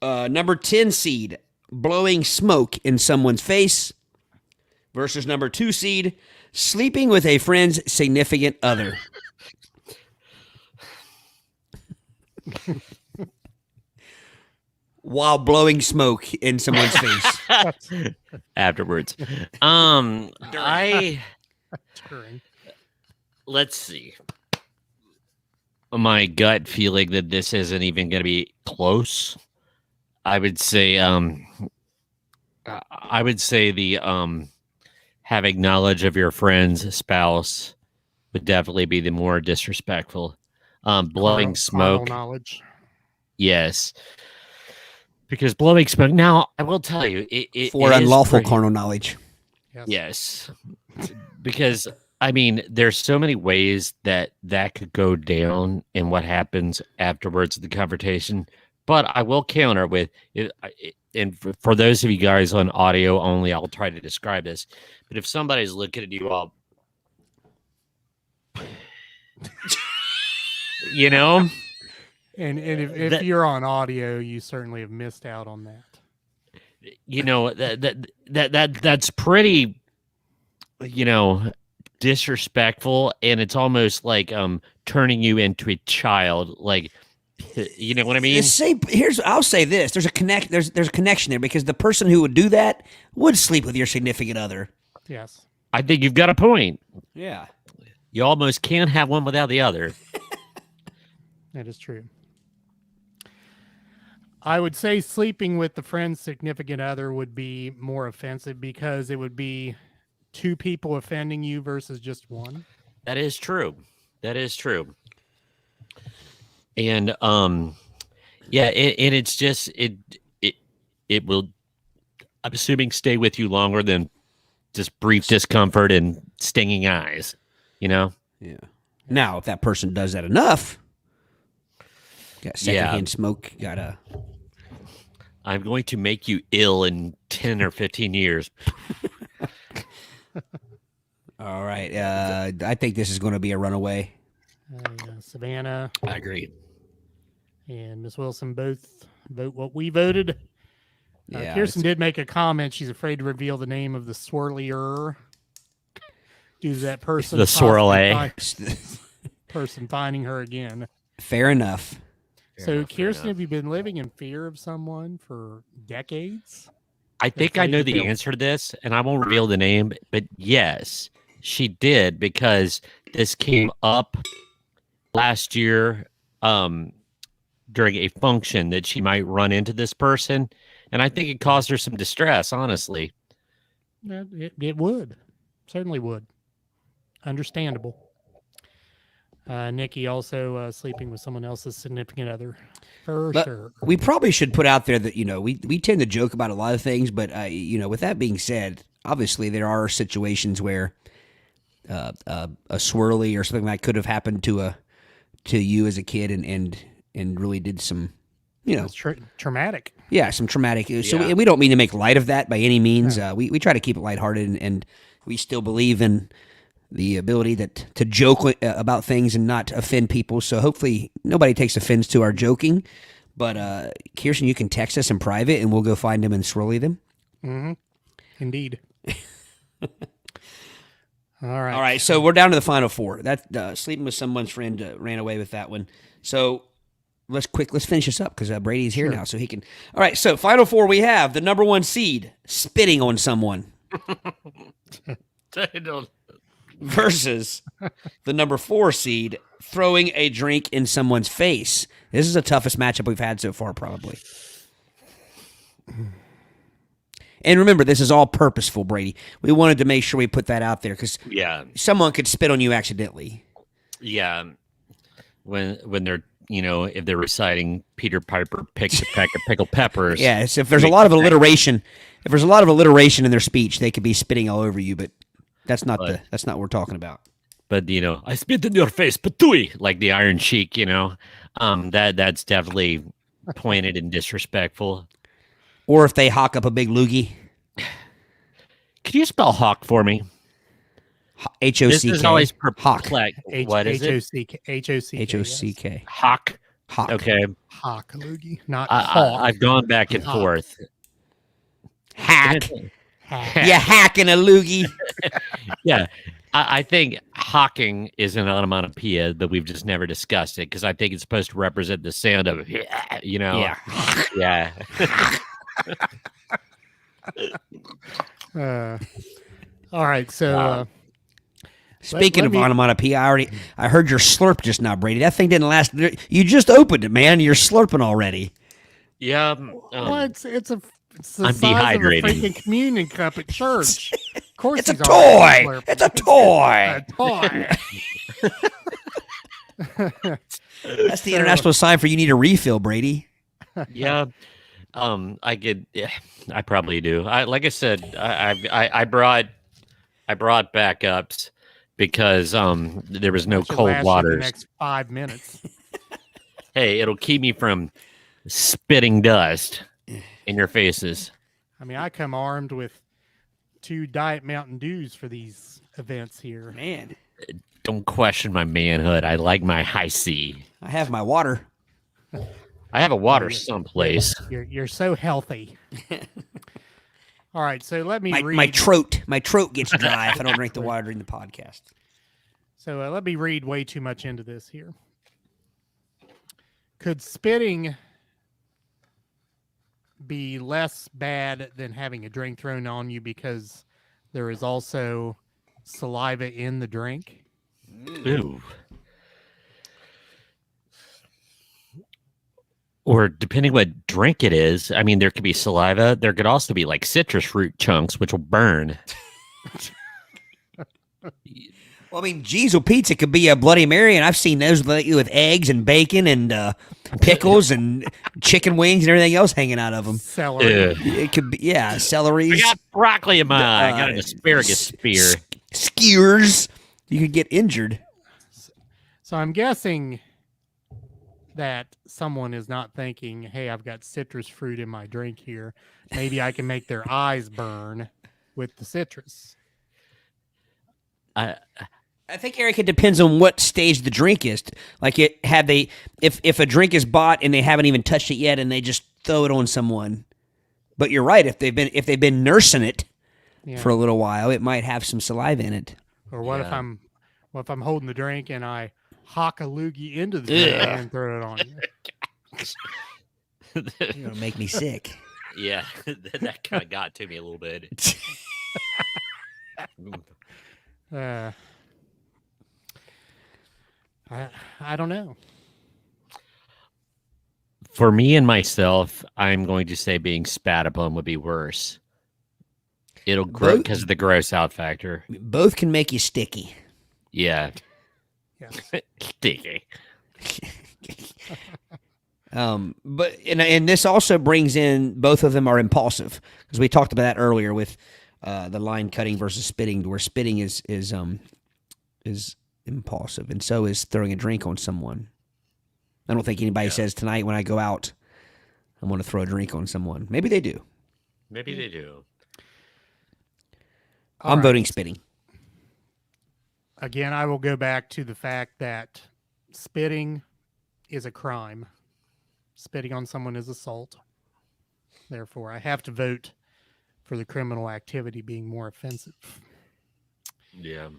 Number 10 seed, blowing smoke in someone's face versus number 2 seed, sleeping with a friend's significant other. While blowing smoke in someone's face. Afterwards. Turn. Let's see. My gut feeling that this isn't even going to be close. I would say the having knowledge of your friend's spouse would definitely be the more disrespectful. Blowing smoke, Carnal knowledge. yes, because blowing smoke. Now, I will tell you, For it is unlawful pretty- carnal knowledge. Yes, because I mean, there's so many ways that could go down and what happens afterwards of the confrontation. But I will counter with it, and for those of you guys on audio only, I'll try to describe this. But if somebody's looking at you all, you know, And if That- you're on audio, you certainly have missed out on that. you know that's pretty, you know, disrespectful, and it's almost like turning you into a child, like, you know what I mean? I'll say this: there's a there's a connection there because the person who would do that would sleep with your significant other. Yes. I think you've got a point. Yeah. You almost can't have one without the other. That is true. I would say sleeping with the friend's significant other would be more offensive because it would be two people offending you versus just one. That is true. That is true. And yeah, and it's just it will, I'm assuming, stay with you longer than just brief discomfort and stinging eyes, you know? Yeah. Now, if that person does that enough, got secondhand smoke, got I'm going to make you ill in 10 or 15 years. all right. I think this is going to be a runaway. Savannah I agree. and Miss Wilson both vote what we voted. Yeah, Kirsten did make a comment. She's afraid to reveal the name of the swirlier due to that person. The swirly. Person finding her again. Fair enough. So, Kirsten, have you been living in fear of someone for decades? I think I know the answer to this, and I won't reveal the name, but yes, she did, because this came up last year during a function that she might run into this person, and I think it caused her some distress, honestly. It would. Certainly would. Understandable. Nikki also sleeping with someone else's significant other. For But sure. we probably should put out there that, you know, we tend to joke about a lot of things, but, you know, with that being said, obviously there are situations where a swirly or something like that could have happened to you as a kid and really did some, you know, It's traumatic. yeah, some traumatic. So Yeah. we don't mean to make light of that by any means. We try to keep it lighthearted, and we still believe in the ability to joke about things and not offend people. So hopefully nobody takes offense to our joking. But Kirsten, you can text us in private, and we'll go find them and swirly them. Mm-hmm. Indeed. All right. All right, so we're down to the final four. That sleeping with someone's friend ran away with that one. So let's finish this up because Brady's here now, so he can. All right, so final four we have the number one seed spitting on someone versus the number 4 seed throwing a drink in someone's face. This is the toughest matchup we've had so far, probably. And remember, this is all purposeful, Brady. We wanted to make sure we put that out there because Yeah. someone could spit on you accidentally. Yeah. When they're, you know, if they're reciting Peter Piper picked a peck of pickled peppers. Yeah, so if there's a lot of alliteration, in their speech, they could be spitting all over you, but that's not that's not what we're talking about. But, you know, I spit in your face, patooey, like the Iron Sheik, you know. That's definitely pointed and disrespectful. Or if they hawk up a big loogie. Could you spell hawk for me? H-O-C-K. This is always Hawk. perplexed. What is it? H-O-C-K. H-O-C-K. Hawk. Hawk. Okay. Hawk, Loogie, not I, hawk. I've gone back and Hawk. forth. Hack. Hack. You hacking a loogie. Yeah. I think hawking is an onomatopoeia, but we've just never discussed it because I think it's supposed to represent the sound of, you know. Yeah. Yeah. All right, so Speaking let of me- onomatopoeia, I heard your slurp just now, Brady. That thing didn't last. You just opened it, man. You're slurping already. Yeah. well, it's the I'm size dehydrated. of a freaking communion cup at church. course, It's a he's already toy. slurping. It's a toy. A toy. That's the international sign for you need a refill, Brady. Yeah. I could. Yeah, I probably do. Like I said, I brought backups because there was no That should cold last you the waters. next 5 minutes. Hey, it'll keep me from spitting dust in your faces. I mean, I come armed with 2 Diet Mountain Dews for these events here. Man, Don't question my manhood. I like my high C. I have my water. I have a water yeah. someplace. You're so healthy. All right, so let me read. My throat gets dry if I don't drink the water during the podcast. So let me read way too much into this here. Could spitting be less bad than having a drink thrown on you because there is also saliva in the drink? Ooh. Or depending what drink it is, I mean, there could be saliva. There could also be like citrus fruit chunks, which will burn. Well, I mean, Diesel pizza could be a Bloody Mary, and I've seen those with eggs and bacon and pickles and chicken wings and everything else hanging out of them. Celery. Ugh. It could be, yeah, celery. I got broccoli in mine. I got an asparagus spear. Skewers. You could get injured. So I'm guessing that someone is not thinking, hey, I've got citrus fruit in my drink here. Maybe I can make their eyes burn with the citrus. I think, Eric, it depends on what stage the drink is. Like, if a drink is bought and they haven't even touched it yet, and they just throw it on someone. But you're right. If they've been nursing it Yeah. for a little while, it might have some saliva in it. Or what Yeah. if I'm holding the drink and I hock a loogie into the drink Ugh. and throw it on you? You're gonna make me sick. Yeah, that kind of got to me a little bit. I don't know. For me and myself, I'm going to say being spat upon would be worse. It'll grow Both- because of the gross out factor. Both can make you sticky. Yeah. Yeah. Sticky. But and this also brings in, both of them are impulsive, because we talked about that earlier with the line cutting versus spitting, where spitting is impulsive, and so is throwing a drink on someone. I don't think anybody says tonight when I go out, I'm going to throw a drink on someone. Maybe they do. Maybe they do. All I'm right. voting spitting. Again, I will go back to the fact that spitting is a crime. Spitting on someone is assault. Therefore, I have to vote for the criminal activity being more offensive. Yeah.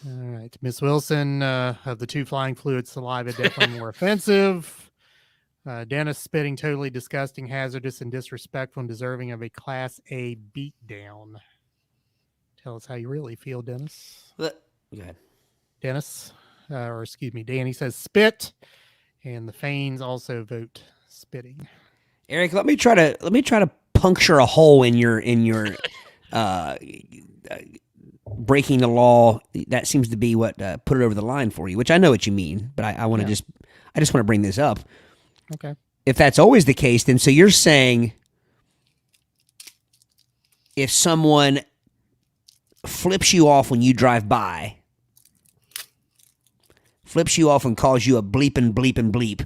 All right. Miss Wilson, of the 2 flying fluid, saliva definitely more offensive. Dennis, spitting totally disgusting, hazardous, and disrespectful, and deserving of a Class A beatdown. Tell us how you really feel, Dennis. Go ahead. Dennis, or excuse me, Danny says spit, and the Fanes also vote spitting. Eric, let me try to puncture a hole in your breaking the law. That seems to be what put it over the line for you, which I know what you mean, but I want to just want to bring this up. Okay. If that's always the case, then so you're saying if someone flips you off when you drive by, flips you off and calls you a bleeping bleep,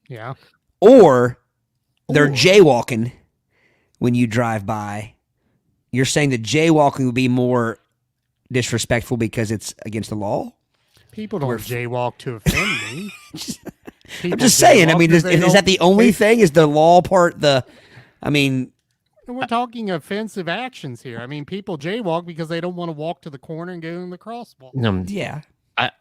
Yeah. or they're jaywalking when you drive by, you're saying that jaywalking would be more disrespectful because it's against the law? People don't jaywalk to offend me. I'm just saying. I mean, is that the only thing? Is the law part We're talking offensive actions here. I mean, people jaywalk because they don't want to walk to the corner and go in the crosswalk. Yeah.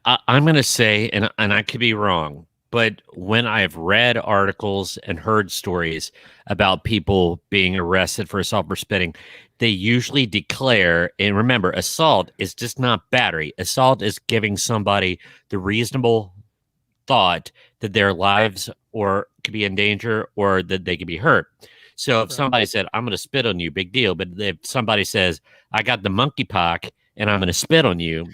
I'm going to say, and I could be wrong, but when I've read articles and heard stories about people being arrested for assault for spitting, they usually declare, and remember, assault is just not battery. Assault is giving somebody the reasonable thought that their lives or could be in danger or that they could be hurt. So if somebody said, I'm going to spit on you, big deal. But if somebody says, I got the monkeypox and I'm going to spit on you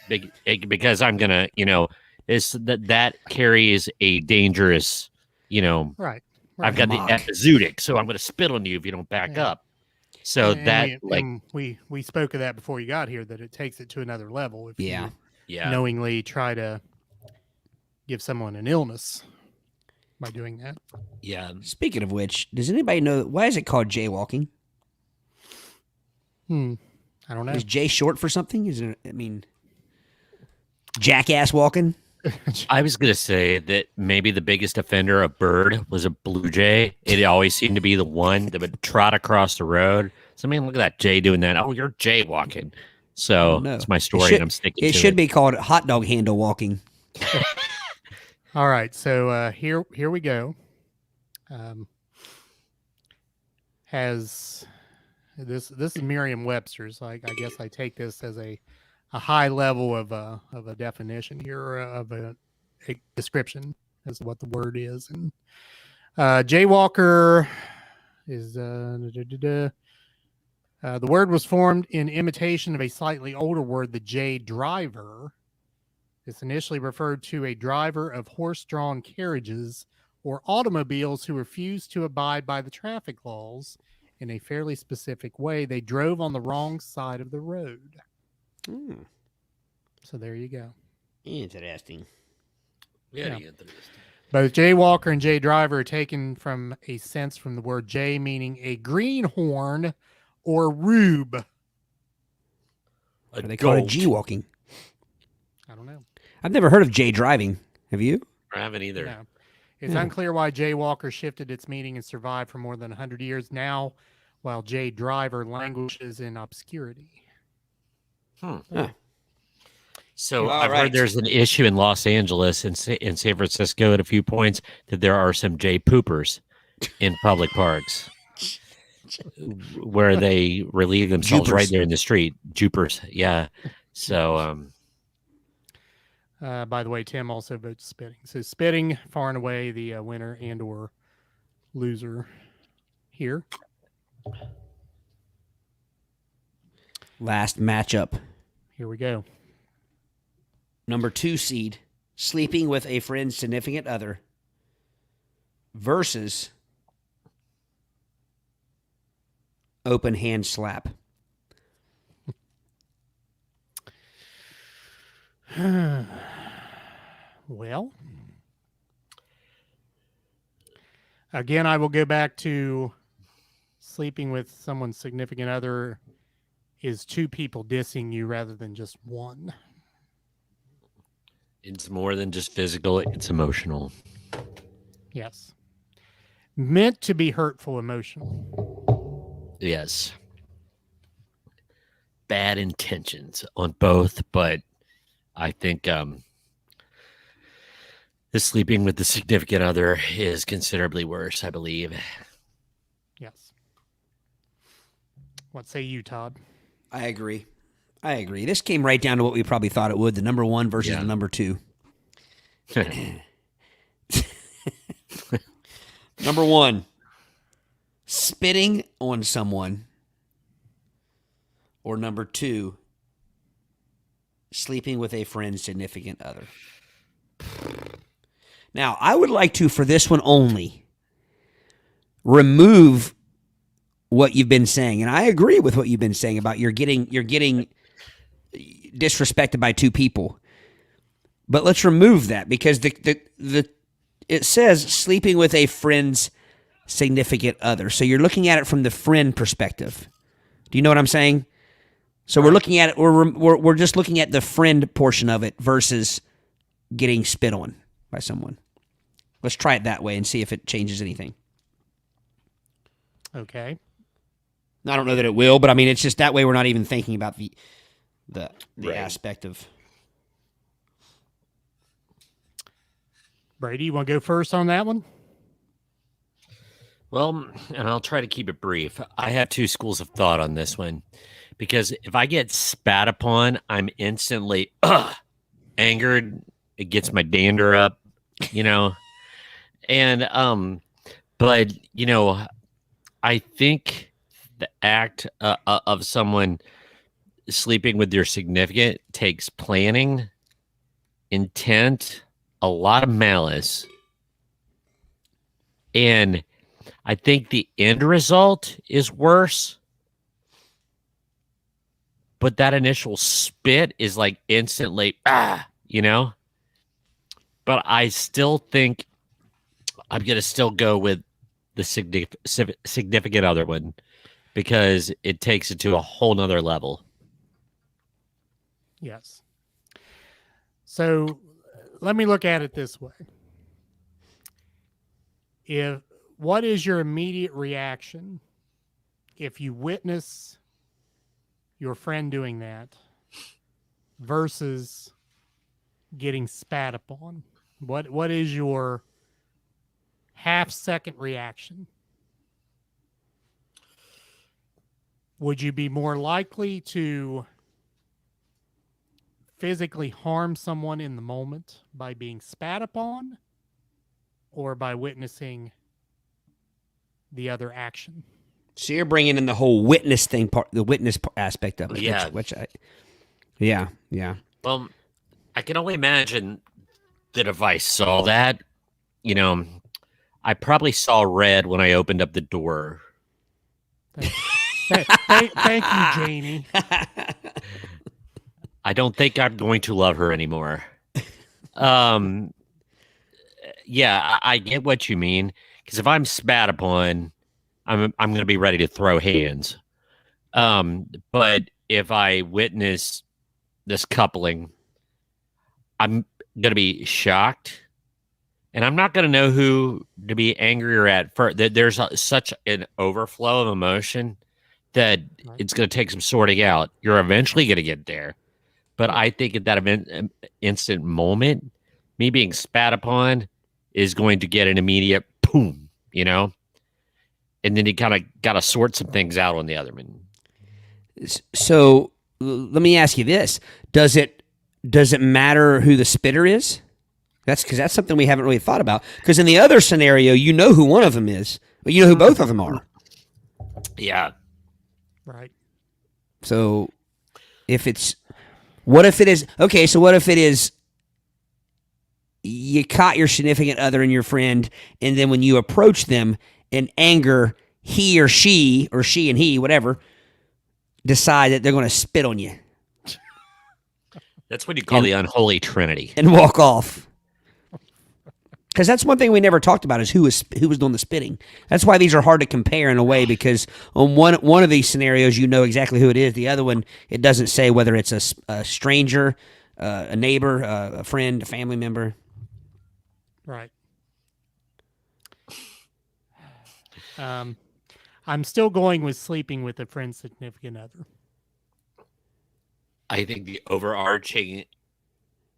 because I'm going to, it's that carries a dangerous, Right. I've got Mock. the epizootic, so I'm going to spit on you if you don't back Yeah. up. So we spoke of that before you got here, that it takes it to another level if Yeah. you knowingly try to give someone an illness by doing that. Yeah. Speaking of which, does anybody know why is it called jaywalking? I don't know. Is Jay short for something? Is it? I mean, jackass walking. I was going to say that maybe the biggest offender of bird was a blue jay. It always seemed to be the one that would trot across the road. So, I mean, look at that Jay doing that. Oh, you're jaywalking. So No. that's my story, and I'm sticking to it. It should be called hot dog handle walking. All right, so here we go. Has this is Merriam-Webster's? I guess I take this as a high level of a definition here, of a description as to what the word is. And jaywalker is the word was formed in imitation of a slightly older word, the jay driver. This initially referred to a driver of horse-drawn carriages or automobiles who refused to abide by the traffic laws in a fairly specific way. They drove on the wrong side of the road. So there you go. Interesting. Yeah. Both jaywalker and jay driver are taken from a sense from the word jay, meaning a greenhorn or rube. Are they call it G walking? I don't know. I've never heard of Jay driving. Have you? I haven't either. No. It's unclear why jaywalker shifted its meaning and survived for more than 100 years now, while jay driver languishes in obscurity. So All I've right. heard there's an issue in Los Angeles and in San Francisco at a few points that there are some Jay poopers in public parks where they relieve themselves Jupers. right there in the street. Jupers, yeah. So By the way, Tim also votes spitting. So spitting, far and away the winner and or loser here. Last matchup. Here we go. Number 2 seed, sleeping with a friend's significant other versus open hand slap. Well, again, I will go back to sleeping with someone's significant other is two people dissing you rather than just one. it's more than just physical, it's emotional. Yes. Meant to be hurtful emotional. Yes. Bad intentions on both, but I think the sleeping with the significant other is considerably worse, I believe. Yes. What say you, Todd? I agree. This came right down to what we probably thought it would, the number 1 versus Yeah. the number 2. Number 1, spitting on someone. Or number 2, sleeping with a friend's significant other. Now, I would like to, for this one only, remove what you've been saying. And I agree with what you've been saying about you're getting disrespected by two people. But let's remove that because it says sleeping with a friend's significant other. So you're looking at it from the friend perspective. Do you know what I'm saying? So we're looking at it. We're just looking at the friend portion of it versus getting spit on by someone. Let's try it that way and see if it changes anything. Okay. I don't know that it will, but I mean, it's just that way we're not even thinking about the Right. aspect of. Brady, you want to go first on that one? Well, and I'll try to keep it brief. I have two schools of thought on this one because if I get spat upon, I'm instantly angered. It gets my dander up, and but I think the act of someone sleeping with your significant takes planning, intent, a lot of malice. And I think the end result is worse. But that initial spit is like instantly, you know? But I still think I'm going to still go with the significant other one because it takes it to a whole nother level. Yes. So let me look at it this way. What is your immediate reaction if you witness your friend doing that versus getting spat upon? What is your half-second reaction? Would you be more likely to physically harm someone in the moment by being spat upon or by witnessing the other action? So you're bringing in the whole witness thing, the witness aspect of it. Yeah. Yeah. Well, I can only imagine that if I saw that, you know, I probably saw red when I opened up the door. Thank you, Janie. I don't think I'm going to love her anymore. Yeah, I get what you mean. Because if I'm spat upon, I'm going to be ready to throw hands. But if I witness this coupling, I'm going to be shocked. And I'm not going to know who to be angrier at first. There's such an overflow of emotion that it's going to take some sorting out. You're eventually going to get there. But I think at that instant moment, me being spat upon is going to get an immediate boom, you know? And then you kind of got to sort some things out on the other one. So let me ask you this. Does it matter who the spitter is? That's something we haven't really thought about. Because in the other scenario, you know who one of them is, but you know who both of them are. Yeah. Right. So what if it is you caught your significant other and your friend, and then when you approach them in anger, he or she and he, whatever, decide that they're going to spit on you. That's what you call the unholy trinity. And walk off. Because that's one thing we never talked about is who was doing the spitting. That's why these are hard to compare in a way, because on one of these scenarios you know exactly who it is. The other one, it doesn't say whether it's a stranger, a neighbor, a friend, a family member. Right. I'm still going with sleeping with a friend's significant other. I think the overarching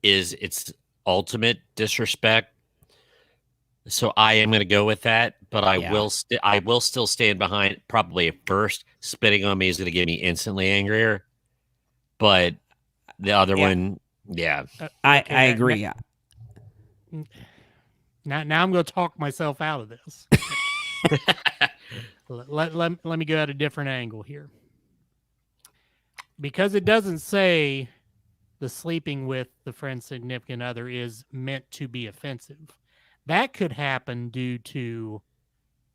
is its ultimate disrespect. So I am going to go with that, but I will still stand behind. Probably at first, spitting on me is going to get me instantly angrier. But the other one, yeah, I agree. Now I'm going to talk myself out of this. Let me go at a different angle here. Because it doesn't say the sleeping with the friend's significant other is meant to be offensive. That could happen due to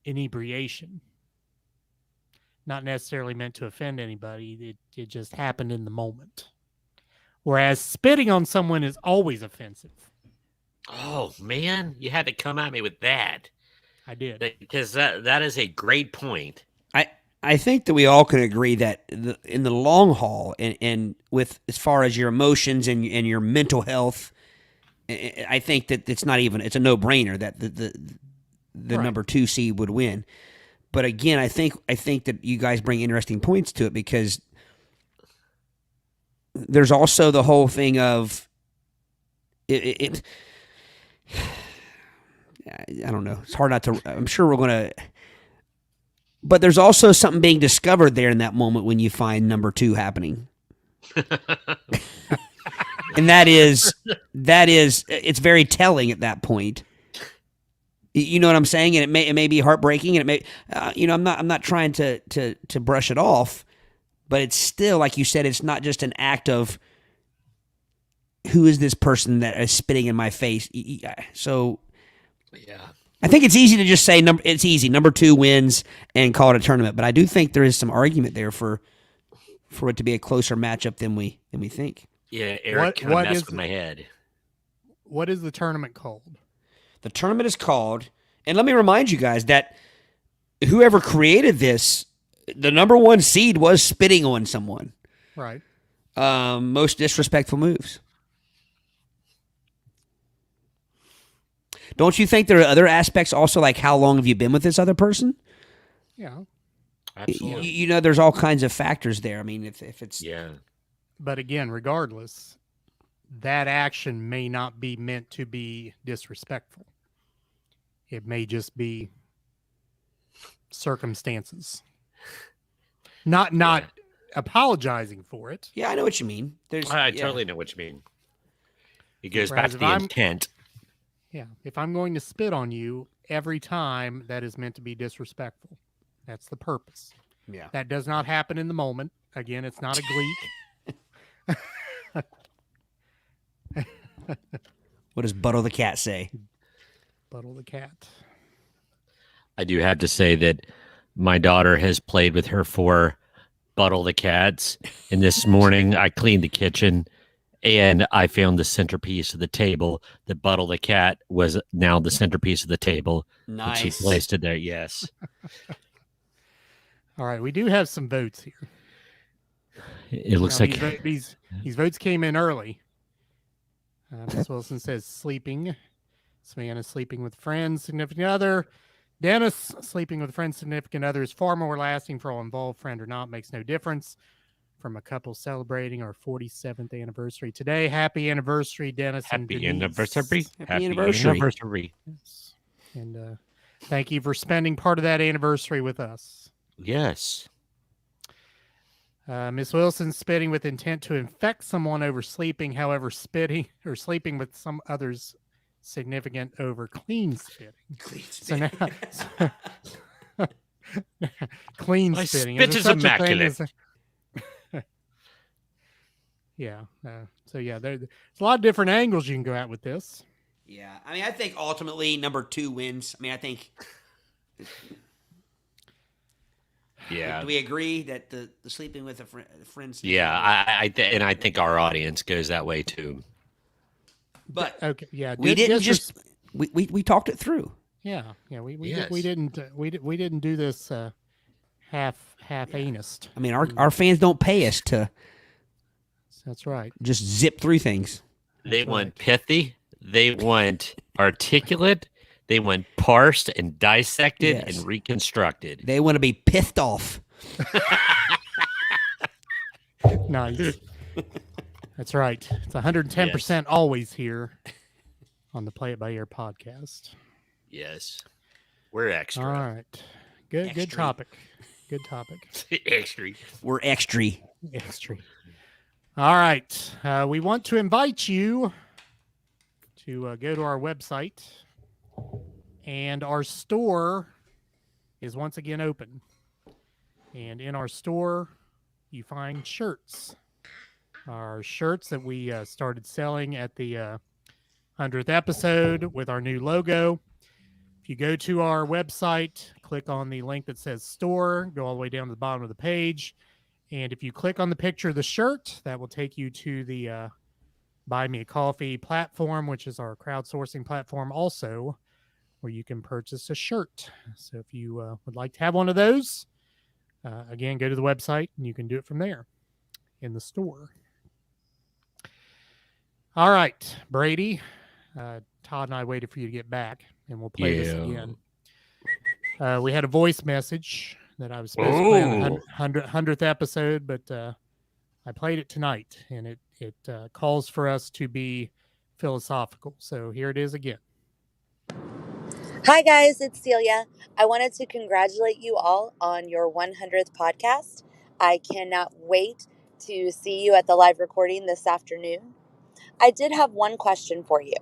inebriation. Not necessarily meant to offend anybody. It just happened in the moment. Whereas spitting on someone is always offensive. Oh, man, you had to come at me with that. I did. Because that is a great point. I think that we all can agree that in the long haul and with as far as your emotions and your mental health, I think that it's a no-brainer that the right. Number 2 seed would win. But again, I think that you guys bring interesting points to it, because there's also the whole thing of it I don't know. It's hard not to. I'm sure we're going to. But there's also something being discovered there in that moment when you find number 2 happening. And that is, it's very telling at that point. You know what I'm saying? And it may be heartbreaking, and it may, I'm not trying to brush it off, but it's still, like you said, it's not just an act of who is this person that is spitting in my face. So, Yeah. I think it's easy to just say it's easy. Number 2 wins and call it a tournament, but I do think there is some argument there for it to be a closer matchup than we think. Yeah, Eric kind of messed with my head. What is the tournament called? The tournament is called, and let me remind you guys that whoever created this, the number 1 seed was spitting on someone. Right. Most disrespectful moves. Don't you think there are other aspects also, like how long have you been with this other person? Yeah. Absolutely. You know, there's all kinds of factors there. I mean, if it's Yeah. But again, regardless, that action may not be meant to be disrespectful. It may just be circumstances. Not Yeah. apologizing for it. Yeah, I know what you mean. I totally know what you mean. It goes Whereas back to if the I'm- intent. Yeah. If I'm going to spit on you every time, that is meant to be disrespectful. That's the purpose. Yeah. That does not happen in the moment. Again, it's not a gleek. What does Buttle the cat say? Buttle the cat. I do have to say that my daughter has played with her 4 Buttle the cats. And this morning I cleaned the kitchen and I found the centerpiece of the table. The Buttle the cat was now the centerpiece of the table. And she placed it there. Yes. All right. We do have some votes here. It looks Now, like these votes came in early. Miss Wilson says sleeping. Savannah sleeping with friends, significant other. Dennis sleeping with friends, significant other is far more lasting for all involved, friend or not, makes no difference. From a couple celebrating our 47th anniversary today. Happy anniversary, Dennis and happy Denise. anniversary. Happy anniversary. anniversary. Yes. And thank you for spending part of that anniversary with us. Yes. Miss Wilson spitting with intent to infect someone over sleeping, however, spitting or sleeping with some others significant over clean spitting. So now, clean My spitting. spit there is such a thing immaculate. as yeah. So yeah, there's a lot of different angles you can go at with this. Yeah, I mean, I think ultimately number 2 wins. I mean, I think. Yeah. Do we agree that the sleeping with a friend? Yeah, I think our audience goes that way too. But Okay, yeah, we didn't just we talked it through. yeah. We Yes. didn't do this half anused. I mean, our fans don't pay us to That's right. just zip through things. They want pithy. They want articulate. They want parsed and dissected Yes. and reconstructed. They want to be pissed off. Nice. That's right. It's 110% always here on the Play It By Ear podcast. Yes. We're extra. All right. Good Extra. topic. Good topic. Extra. We're extra. Extra. All right. We want to invite you to go to our website, and our store is once again open. And in our store, you find shirts. Our shirts that we started selling at the 100th episode with our new logo. If you go to our website, click on the link that says store, go all the way down to the bottom of the page. And if you click on the picture of the shirt, that will take you to the Buy Me a Coffee platform, which is our crowdsourcing platform also, where you can purchase a shirt. So if you would like to have one of those, again, go to the website and you can do it from there in the store. All right, Brady. Todd and I waited for you to get back, and we'll play this again. We had a voice message that I was supposed to play on the 100th episode, but I played it tonight, and it calls for us to be philosophical. So here it is again. Hi, guys, it's Celia. I wanted to congratulate you all on your 100th podcast. I cannot wait to see you at the live recording this afternoon. I did have one question for you.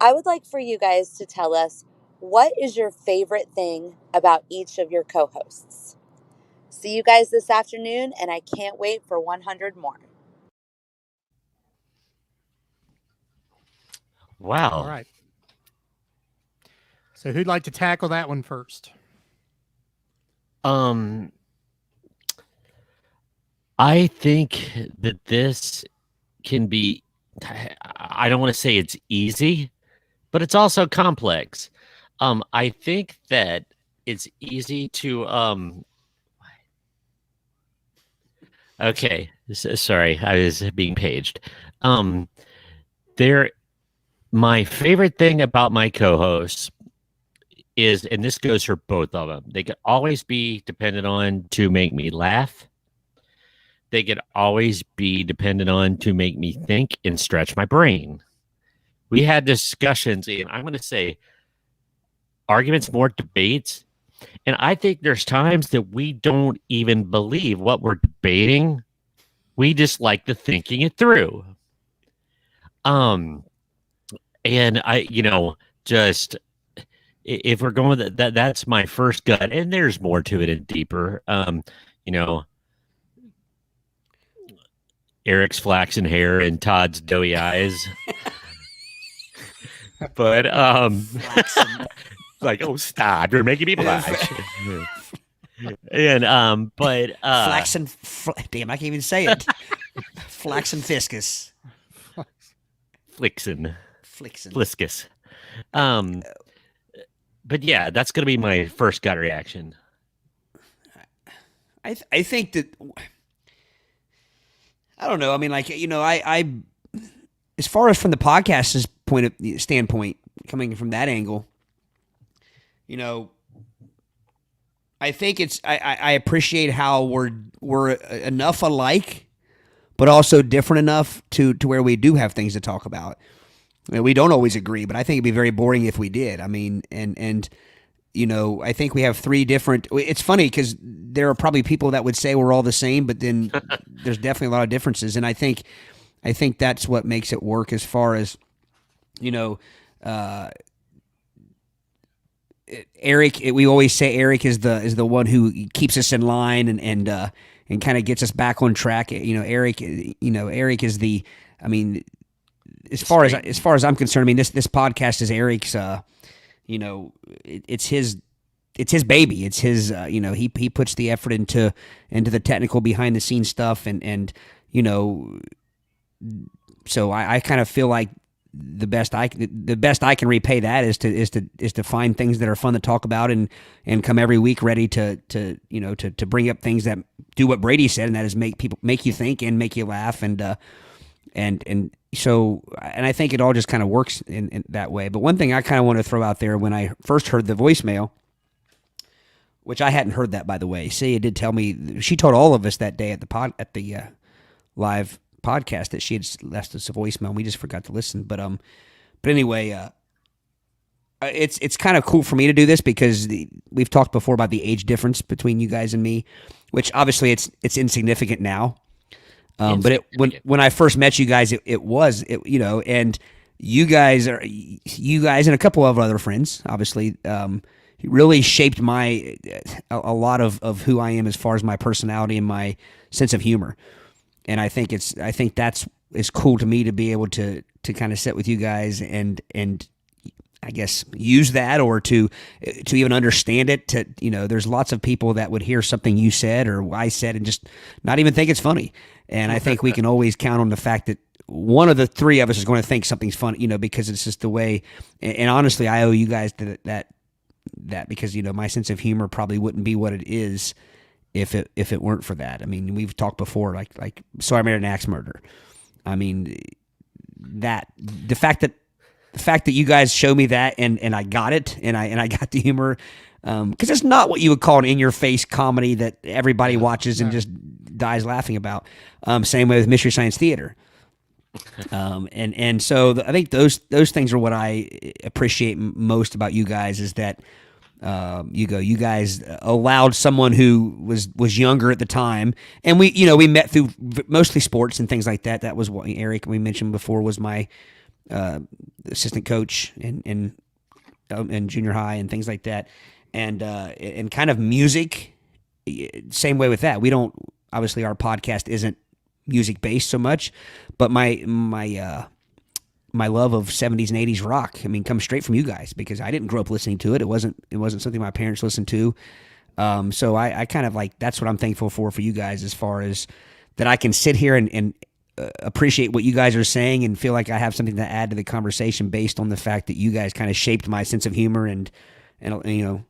I would like for you guys to tell us what is your favorite thing about each of your co-hosts? See you guys this afternoon, and I can't wait for 100 more. Wow. All right. So who'd like to tackle that one first? I think that this can be, I don't want to say it's easy, but it's also complex. I think that it's easy to, okay. Sorry, I was being paged. My favorite thing about my co-hosts is, and this goes for both of them, they can always be dependent on to make me laugh. They could always be dependent on to make me think and stretch my brain. We had discussions, and I'm going to say arguments, more debates. And I think there's times that we don't even believe what we're debating. We just like the thinking it through. And just if we're going with that's my first gut, and there's more to it and deeper. Eric's flaxen hair and Todd's doughy eyes. But like, oh, stop, you're making me blush. And Flaxen, damn, I can't even say it. Flaxen Fiscus. Flixen. Flixen. Fliscus. But yeah, that's gonna be my first gut reaction. I think that, I don't know. I mean, like, I as far as from the podcast's standpoint, coming from that angle, I think I appreciate how we're enough alike, but also different enough to where we do have things to talk about. We don't always agree, but I think it'd be very boring if we did. I mean, and I think we have three different. It's funny because there are probably people that would say we're all the same, but then there's definitely a lot of differences, and I think that's what makes it work. As far as Eric, we always say Eric is the one who keeps us in line and kind of gets us back on track. Eric is the. I mean, as far as I'm concerned, I mean this podcast is Eric's. It's his baby. It's his. He puts the effort into the technical behind the scenes stuff, and so I kind of feel like the best I can repay that is to find things that are fun to talk about and come every week ready to bring up things that do what Brady said, and that is make you think and make you laugh, and so I think it all just kind of works in that way. But one thing I kind of want to throw out there, when I first heard the voicemail, which I hadn't heard that, by the way, Celia did tell me, she told all of us that day at the live podcast that she had left us a voicemail, and we just forgot to listen. But anyway, it's kind of cool for me to do this because we've talked before about the age difference between you guys and me, which obviously it's insignificant now. But when I first met you guys, it was, and you guys and a couple of other friends, obviously, really shaped a lot of who I am as far as my personality and my sense of humor. And I think that's cool to me to be able to kind of sit with you guys and I guess use that, or to even understand it. There's lots of people that would hear something you said or I said and just not even think it's funny. And I think we can always count on the fact that one of the three of us is going to think something's funny, because it's just the way. And honestly, I owe you guys that because my sense of humor probably wouldn't be what it is if it weren't for that. I mean, we've talked before, like So I Married an Axe Murderer. I mean, the fact that you guys show me that and I got it and I got the humor, because it's not what you would call an in-your-face comedy that everybody watches and just dies laughing about. Same way with Mystery Science Theater. And so I think those things are what I appreciate most about you guys, is that you guys allowed someone who was younger at the time, and we met through mostly sports and things like that. That was what Eric, we mentioned before, was my assistant coach, and in junior high and things like that, and kind of music. Same way with that. We don't obviously our podcast isn't music based so much, but my love of 70s and 80s rock, I mean, comes straight from you guys because I didn't grow up listening to it. It wasn't something my parents listened to. So I kind of like, that's what I'm thankful for you guys, as far as that I can sit here and appreciate what you guys are saying and feel like I have something to add to the conversation based on the fact that you guys kind of shaped my sense of humor and you know.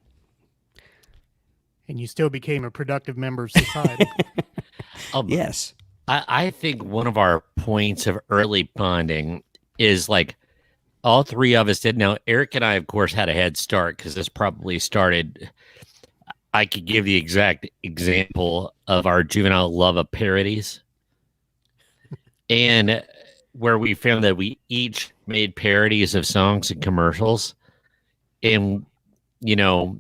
And you still became a productive member of society. Yes. I think one of our points of early bonding is like all three of us did. Now, Eric and I, of course, had a head start because this probably started. I could give the exact example of our juvenile love of parodies, and where we found that we each made parodies of songs and commercials, and you know,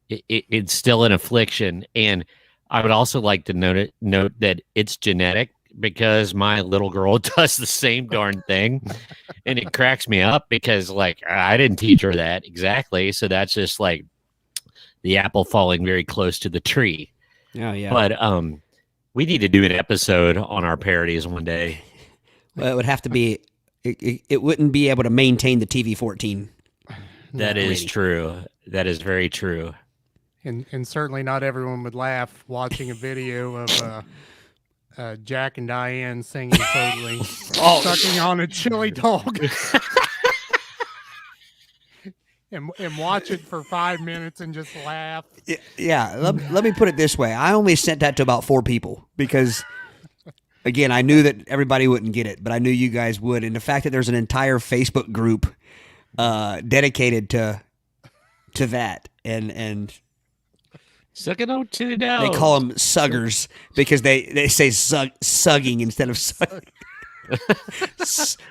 it's still an affliction. And I would also like to note that it's genetic, because my little girl does the same darn thing, and it cracks me up because like I didn't teach her that exactly. So that's just like the apple falling very close to the tree. Oh yeah. But we need to do an episode on our parodies one day. Well, it would have to be. It wouldn't be able to maintain the TV-14. That is true. That is very true. And certainly not everyone would laugh watching a video of Jack and Diane singing totally sucking on a chili dog. and watch it for 5 minutes and just laugh. Yeah. Let me put it this way. I only sent that to about 4 people because, again, I knew that everybody wouldn't get it, but I knew you guys would. And the fact that there's an entire Facebook group dedicated to that, and Sucking on chili dog. they call them suggers because they say sugging instead of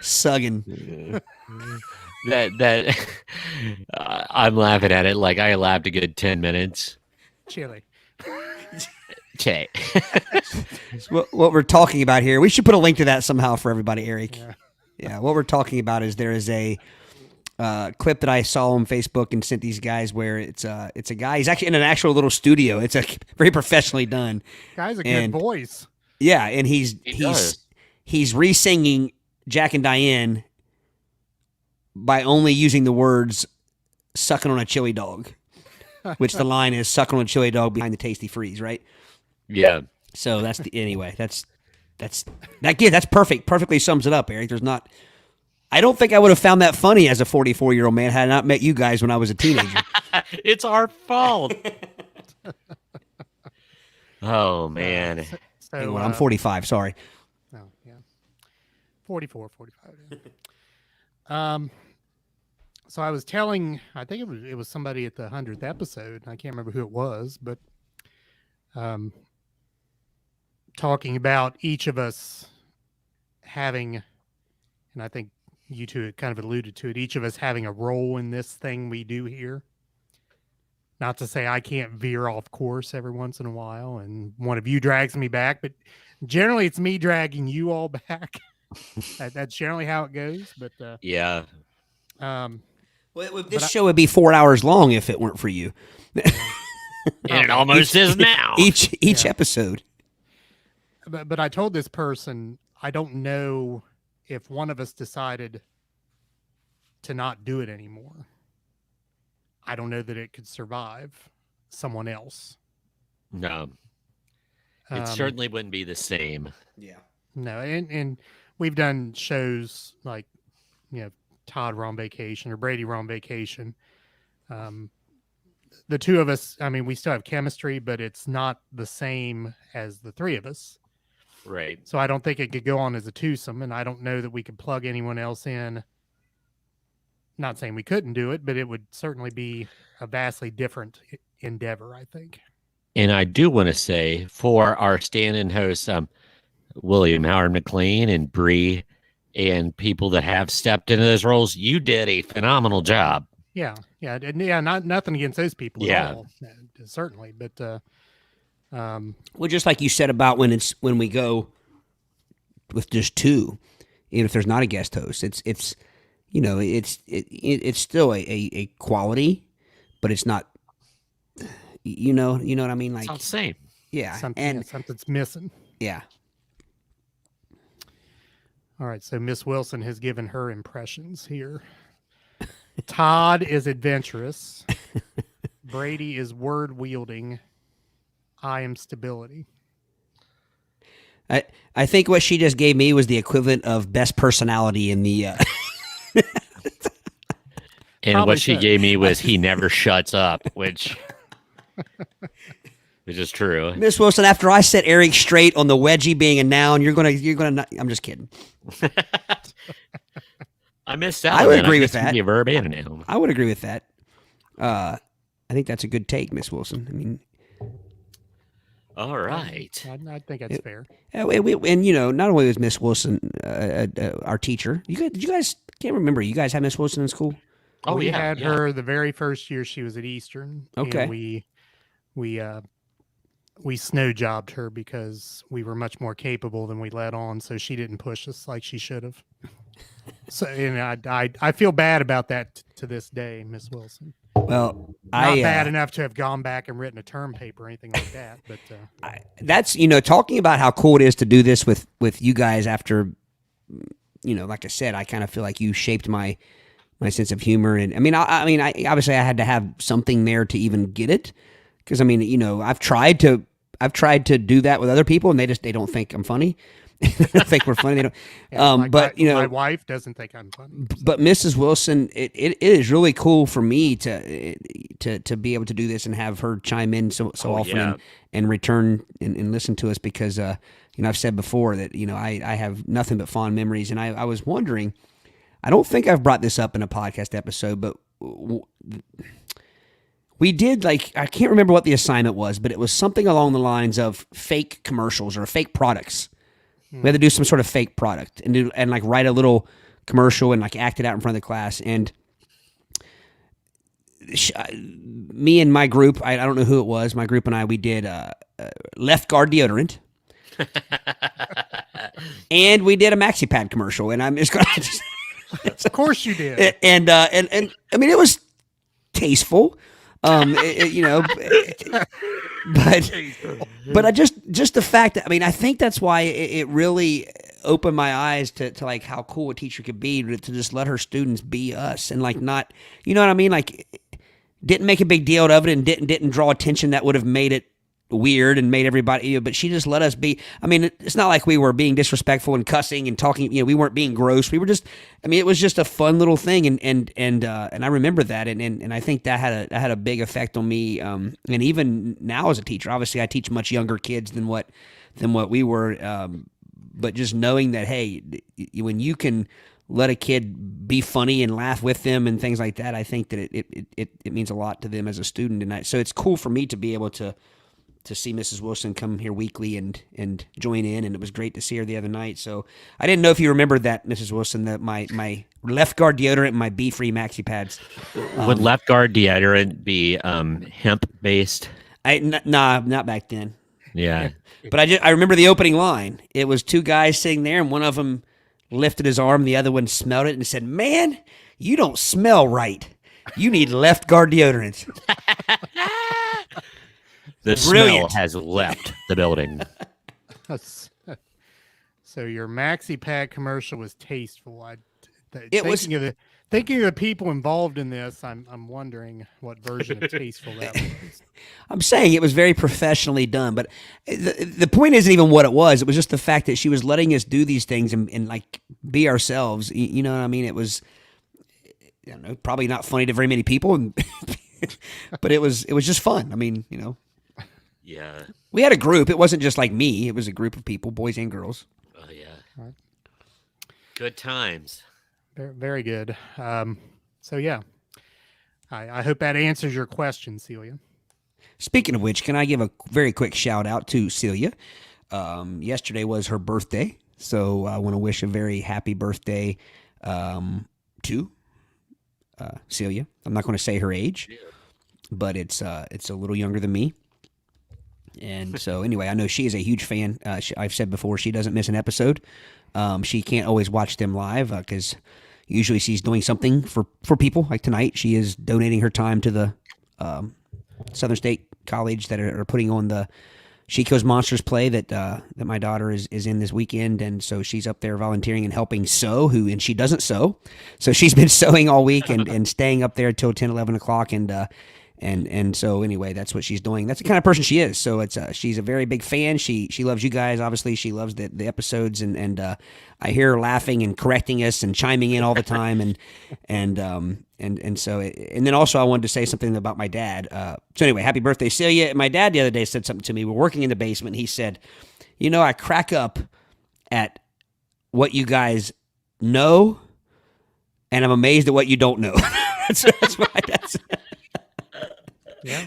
sugging. that I'm laughing at it like I laughed a good 10 minutes. Chili. Okay. What we're talking about here, we should put a link to that somehow for everybody, Eric. Yeah, what we're talking about is there is a clip that I saw on Facebook and sent these guys where it's a guy. He's actually in an actual little studio. It's a very professionally done. Guy's a good voice. Yeah, and he's does. re-singing Jack and Diane by only using the words "sucking on a chili dog," which the line is "sucking on a chili dog behind the tasty freeze," right? Yeah. So that's perfect. Perfectly sums it up, Eric. There's not. I don't think I would have found that funny as a 44-year-old man had I not met you guys when I was a teenager. It's our fault. Oh, man. So, Anyway, I'm 45. Sorry. Oh, yeah. 44, 45. Yeah. So I was telling, I think it was somebody at the 100th episode. I can't remember who it was, but talking about each of us having, and I think you two had kind of alluded to it, each of us having a role in this thing we do here. Not to say I can't veer off course every once in a while and one of you drags me back, but generally it's me dragging you all back. That's generally how it goes. But Yeah. Well, this show would be 4 hours long if it weren't for you. And it almost is now. Each episode. But I told this person, I don't know if one of us decided to not do it anymore. I don't know that it could survive someone else. No. It certainly wouldn't be the same. Yeah. No, and we've done shows like, Todd Were on Vacation or Brady Were on Vacation. The two of us, I mean, we still have chemistry, but it's not the same as the three of us. Right. So I don't think it could go on as a twosome, and I don't know that we could plug anyone else in. Not saying we couldn't do it, but it would certainly be a vastly different endeavor, I think. And I do want to say for our stand-in hosts, William Howard McLean and Bree, and people that have stepped into those roles, you did a phenomenal job. Yeah, nothing against those people Yeah. at all, certainly, but Well, just like you said about when we go with just two, even if there's not a guest host, it's you know, it's still a quality, but it's not. You know what I mean? It's Like, not the same. yeah, Something's missing. yeah. All right, so Miss Wilson has given her impressions here. Todd is adventurous. Brady is word wielding. I am stability. I think what she just gave me was the equivalent of best personality in the. And Probably what she so. gave me was he never shuts up, which is true. Miss Wilson, after I set Eric straight on the wedgie being a noun, you're gonna. Not, I'm just kidding. I missed out. I would on agree it. with It can be that. a verb and a noun. I would agree with that. I think that's a good take, Miss Wilson. I mean, All right. I think that's fair. and you know, not only was Miss Wilson our teacher, did you guys can't remember? You guys had Miss Wilson in school? Oh, we yeah, had yeah. her the very first year she was at Eastern. Okay. And we snow jobbed her because we were much more capable than we let on, so she didn't push us like she should have. So, and I feel bad about that to this day, Miss Wilson. Well, Not bad enough to have gone back and written a term paper or anything like that, but that's talking about how cool it is to do this with you guys after, like I said, I kind of feel like you shaped my sense of humor, and I obviously I had to have something there to even get it, because I've tried to do that with other people, and they don't think I'm funny. They don't think we're funny. They don't. yeah, My wife doesn't think I'm funny. but Mrs. Wilson, it is really cool for me to be able to do this and have her chime in so often yeah. and return and listen to us, because I've said before that I have nothing but fond memories, and I was wondering, I don't think I've brought this up in a podcast episode, but we did, like, I can't remember what the assignment was, but it was something along the lines of fake commercials or fake products. We had to do some sort of fake product and like write a little commercial and like act it out in front of the class. And me and my group, I don't know who it was, my group and I, we did Left Guard deodorant. And we did a Maxi Pad commercial. And I'm just going to... Of course you did. And I mean, it was tasteful. But I just the fact that, I think that's why it really opened my eyes to like how cool a teacher could be, to just let her students be us, and like not, you know what I mean? Like, didn't make a big deal of it, and didn't draw attention that would have made it weird and made everybody, but she just let us be. It's not like we were being disrespectful and cussing and talking, we weren't being gross. We were just, it was just a fun little thing, and I remember that, and I think that had a big effect on me. And even now as a teacher, obviously I teach much younger kids than what we were, but just knowing that, hey, when you can let a kid be funny and laugh with them and things like that, I think that it means a lot to them as a student, and so it's cool for me to be able to see Mrs. Wilson come here weekly and join in, and it was great to see her the other night. So I didn't know if you remembered that, Mrs. Wilson, that my Left Guard deodorant and my Be-Free Maxi Pads. Would Left Guard deodorant be hemp based? Nah, not back then. Yeah. But I remember the opening line. It was two guys sitting there, and one of them lifted his arm, the other one smelled it and said, "Man, you don't smell right. You need Left Guard deodorant." The Brilliant. smell has left the building. So your Maxi Pad commercial was tasteful. Thinking of the people involved in this, I'm wondering what version of tasteful that was. I'm saying it was very professionally done, but the point isn't even what it was. It was just the fact that she was letting us do these things and like be ourselves. You know what I mean? It was, I don't know, probably not funny to very many people, but it was just fun. Yeah. We had a group. It wasn't just like me. It was a group of people, boys and girls. Oh, yeah. Good times. Very, very good. So yeah, I hope that answers your question, Celia. Speaking of which, can I give a very quick shout out to Celia? Yesterday was her birthday, so I want to wish a very happy birthday to Celia. I'm not going to say her age, but it's a little younger than me. And so anyway, I know she is a huge fan. I've said before, she doesn't miss an episode. She can't always watch them live because, Usually she's doing something for people. Like tonight, she is donating her time to the Southern State College that are putting on the Chico's Monsters play that my daughter is in this weekend, and so she's up there volunteering and helping sew. And she doesn't sew, so she's been sewing all week and staying up there until 10, 11 o'clock, and so anyway, that's what she's doing. That's the kind of person she is. So it's she's a very big fan. She loves you guys. Obviously, she loves the episodes, and I hear her laughing and correcting us and chiming in all the time, and so and then also I wanted to say something about my dad. So anyway, happy birthday, Celia. My dad the other day said something to me. We're working in the basement. He said, I crack up at what you guys know, and I'm amazed at what you don't know. that's what my dad said. Yeah.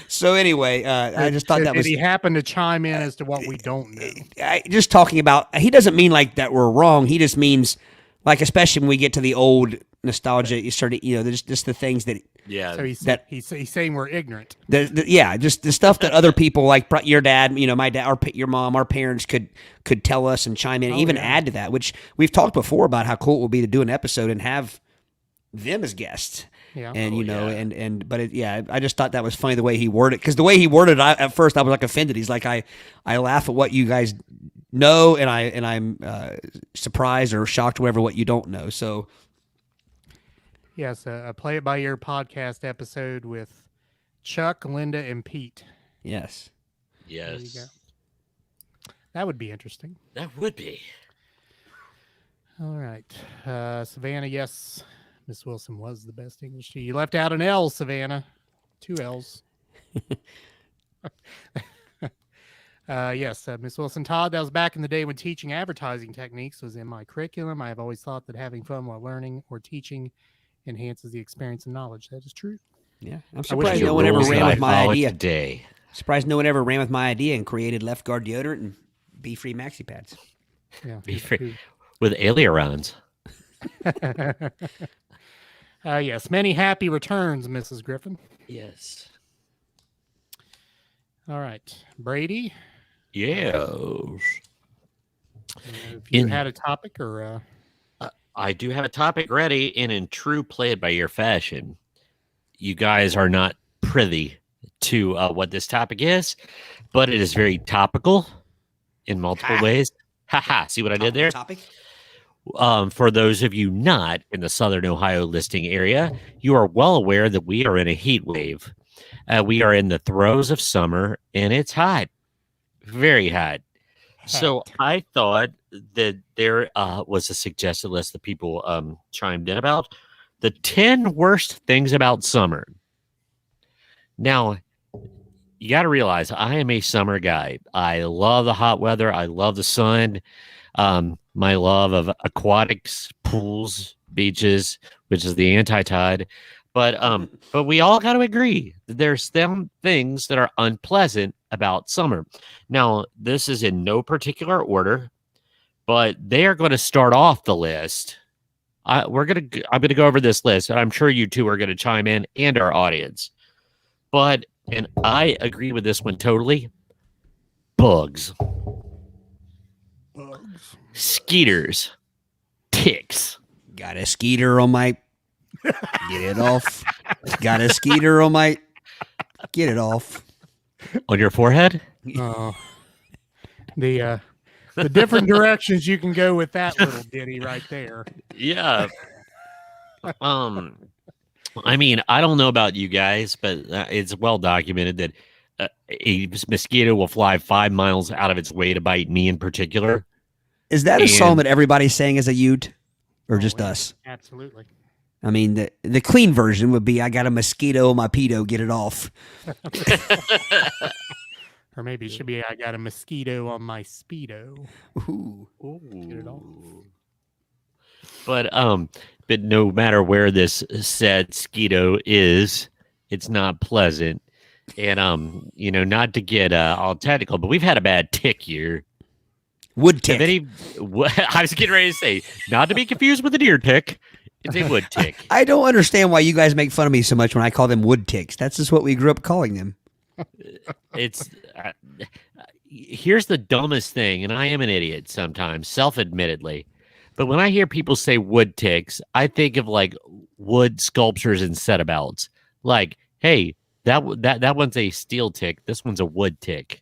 So anyway, I just thought that was. Did he happen to chime in as to what we don't know? Just talking about, he doesn't mean like that we're wrong. He just means, like, especially when we get to the old nostalgia, you start to, there's just the things that. Yeah. So he's saying we're ignorant. Just the stuff that other people like your dad, my dad, or your mom, our parents could tell us and chime in, and even add to that. Which we've talked before about how cool it would be to do an episode and have them as guests. Yeah. And but I just thought that was funny the way he worded it, because the way he worded it, at first I was like offended. He's like, I laugh at what you guys know, and I'm surprised or shocked whatever what you don't know. So yes, a Play It By Ear podcast episode with Chuck, Linda, and Pete. yes, There you go. That would be interesting. That would be. All right, Savannah. Yes. Miss Wilson was the best English teacher. You left out an L, Savannah. 2 L's. Yes, Miss Wilson. Todd, that was back in the day when teaching advertising techniques was in my curriculum. I have always thought that having fun while learning or teaching enhances the experience and knowledge. That is true. yeah. I'm I wish surprised you no one ever Rules ran that with I my followed idea. today. Surprised no one ever ran with my idea and created Left Guard deodorant and Be Free maxi pads. Yeah. Be free. With ailerons. Yes, many happy returns, Mrs. Griffin. Yes. All right, Brady. Yes. If you had a topic, or I do have a topic ready, and in true Play It By Ear fashion, you guys are not privy to what this topic is, but it is very topical in multiple ways. Haha, see what I did there? Topic. For those of you not in the Southern Ohio listing area, you are well aware that we are in a heat wave. We are in the throes of summer, and it's hot, very hot. So I thought that there was a suggested list that people chimed in about the 10 worst things about summer. Now, you got to realize I am a summer guy. I love the hot weather. I love the sun. My love of aquatics, pools, beaches, which is the anti-tide. But we all got to agree that there's some things that are unpleasant about summer. Now, this is in no particular order, but they are going to start off the list. I'm going to go over this list, and I'm sure you two are going to chime in, and our audience. And I agree with this one totally. Bugs. Skeeters, ticks. Got a skeeter on my. Get it off. Got a skeeter on my. Get it off. On your forehead? The different directions you can go with that little ditty right there. Yeah. I mean, I don't know about you guys, but it's well documented that a mosquito will fly 5 miles out of its way to bite me in particular. Is that a song that everybody's saying as a Ute, or just us? Absolutely. I mean, the clean version would be, I got a mosquito on my pedo, get it off. Or maybe it should be, I got a mosquito on my Speedo. Ooh. Get it off. But no matter where this said skeeto is, it's not pleasant. And not to get all technical, but we've had a bad tick here. Wood tick. I was getting ready to say, not to be confused with a deer tick. It's a wood tick. I don't understand why you guys make fun of me so much when I call them wood ticks. That's just what we grew up calling them. It's here's the dumbest thing, and I am an idiot sometimes, self-admittedly. But when I hear people say wood ticks, I think of like wood sculptures and setabouts. Like, hey, that one's a steel tick. This one's a wood tick.